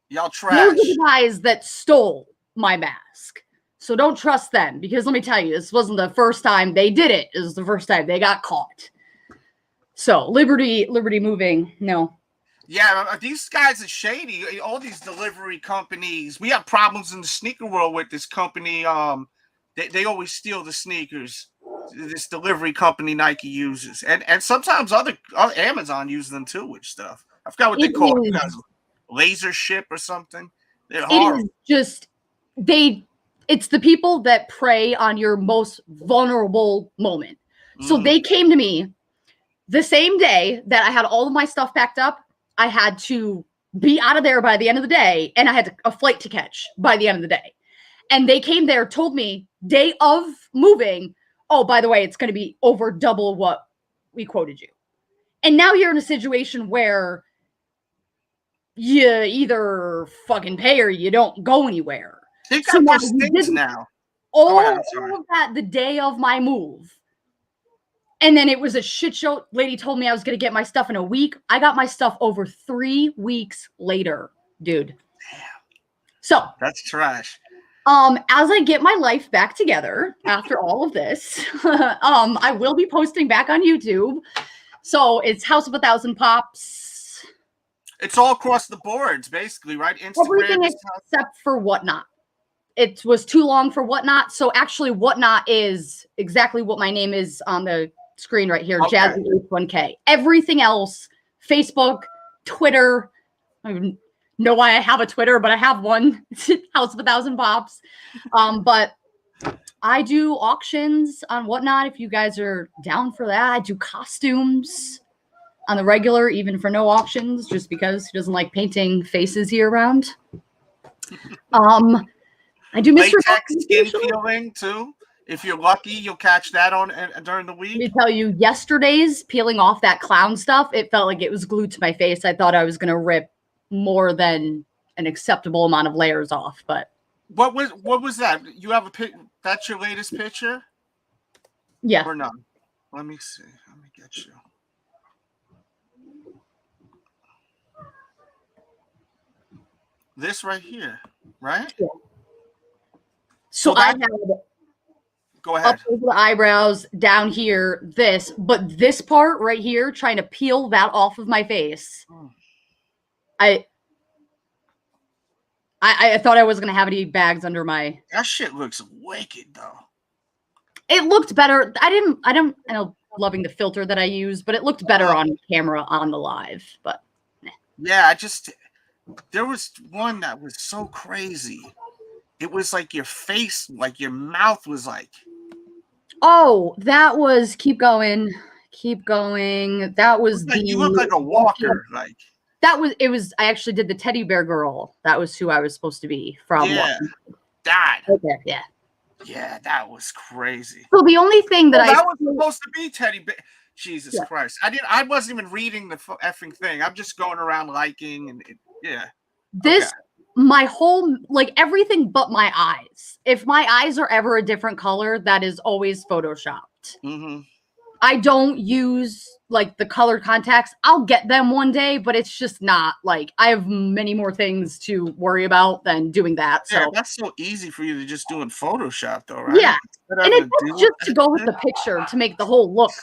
Y'all trash. Those are the guys that stole my mask. So don't trust them, because let me tell you, this wasn't the first time they did it. It was the first time they got caught. So Liberty moving, no. Yeah, these guys are shady. All these delivery companies. We have problems in the sneaker world with this company. They always steal the sneakers. This delivery company Nike uses, and sometimes other Amazon uses them too with stuff. I forgot what they call it. Laser ship or something. They're horrible. It is just it's the people that prey on your most vulnerable moment. So they came to me the same day that I had all of my stuff packed up. I had to be out of there by the end of the day, and I had a flight to catch by the end of the day. And they came there, told me day of moving, oh, by the way, it's going to be over double what we quoted you. And now you're in a situation where you either fucking pay or you don't go anywhere. They got more things now. All of that the day of my move. And then it was a shit show. Lady told me I was going to get my stuff in a week. I got my stuff over 3 weeks later dude. So that's trash. As I get my life back together after all of this, I will be posting back on YouTube. So it's House of 1,000 Pops. It's all across the boards, basically, right? Instagram, everything except for Whatnot. It was too long for Whatnot. So actually, Whatnot is exactly what my name is on the screen right here, okay. Jassy H1K. Everything else, Facebook, Twitter. I don't even know why I have a Twitter, but I have one. House of 1,000 Pops. But I do auctions on Whatnot if you guys are down for that. I do costumes on the regular, even for no auctions, just because he doesn't like painting faces year round. I do Mr. Latex skin peeling too. If you're lucky, you'll catch that on during the week. Let me tell you, yesterday's peeling off that clown stuff, it felt like it was glued to my face. I thought I was going to rip more than an acceptable amount of layers off, but what was that? You have a pic? That's your latest picture? Yeah. Or no? Let me see. Let me get you. This right here, right? Yeah. So I had go ahead. up over the eyebrows, down here, this, but this part right here, trying to peel that off of my face. I thought I was gonna have any bags under my. That shit looks wicked though. It looked better. I don't know, loving the filter that I use, but it looked better on camera on the live. But yeah, there was one that was so crazy. It was like your face, like your mouth was like. Oh, that was keep going. That was like, you look like a walker, like. It was I actually did the teddy bear girl. That was who I was supposed to be from. Yeah, that. Okay, yeah. Yeah, that was crazy. So the only thing that that was supposed to be teddy bear. Jesus yeah. Christ. I wasn't even reading the effing thing. I'm just going around liking and yeah. This okay. My whole, like everything but my eyes. If my eyes are ever a different color, that is always photoshopped. Mm-hmm. I don't use like the colored contacts. I'll get them one day, but it's just not like I have many more things to worry about than doing that. So yeah, that's so easy for you to just do in Photoshop though, right? Yeah. And it's just to go with the picture to make the whole look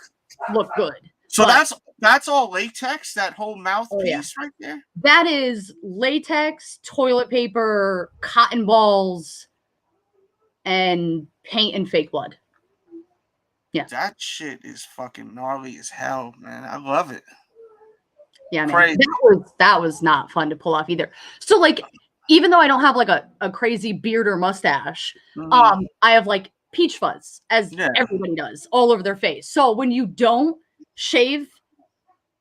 good. So but, that's all latex, that whole mouthpiece right there? That is latex, toilet paper, cotton balls, and paint and fake blood. Yeah. That shit is fucking gnarly as hell, man. I love it. Yeah, man. That was not fun to pull off either. So like, even though I don't have like a crazy beard or mustache, I have like peach fuzz, as everybody does, all over their face. So when you don't shave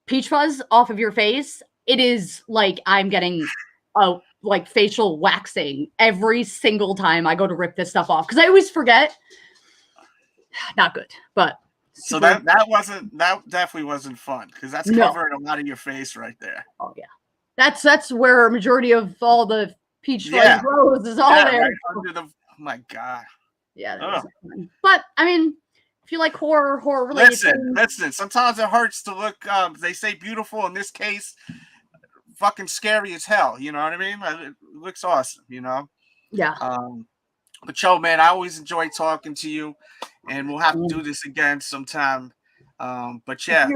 peach fuzz off of your face, it is like I'm getting like facial waxing every single time I go to rip this stuff off, because I always forget. Not good, but so that definitely wasn't fun, because that's covering a lot of your face right there. Oh yeah, that's where a majority of all the peach fuzz grows is all there. Right under the, oh my god. Yeah, that fun. But I mean, if you like horror related, listen. Sometimes it hurts to look. They say beautiful. In this case, fucking scary as hell. You know what I mean? It looks awesome. You know. Yeah. But yo, man, I always enjoy talking to you, and we'll have to do this again sometime. But yeah,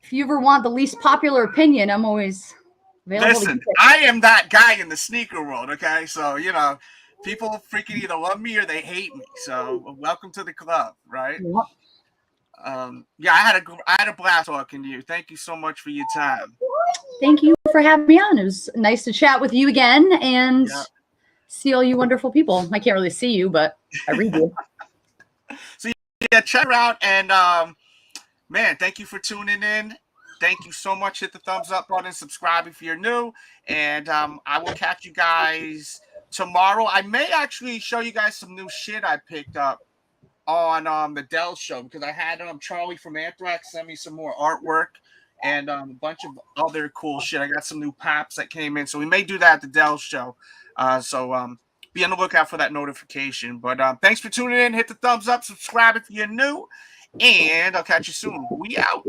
if you ever want the least popular opinion, I'm always available. Listen, I am that guy in the sneaker world. Okay, so you know, people freaking either love me or they hate me. So welcome to the club, right? Yep. Yeah, I had a blast talking to you. Thank you so much for your time. Thank you for having me on. It was nice to chat with you again and see all you wonderful people. I can't really see you, but I read you. So yeah, check her out, and man, thank you for tuning in. Thank you so much. Hit the thumbs up button, subscribe if you're new, and I will catch you guys tomorrow. I may actually show you guys some new shit I picked up on the Delz show, because I had Charlie from Anthrax send me some more artwork and a bunch of other cool shit. I got some new pops that came in, so we may do that at the Delz show. So be on the lookout for that notification. But thanks for tuning in. Hit the thumbs up, subscribe if you're new, and I'll catch you soon. We out.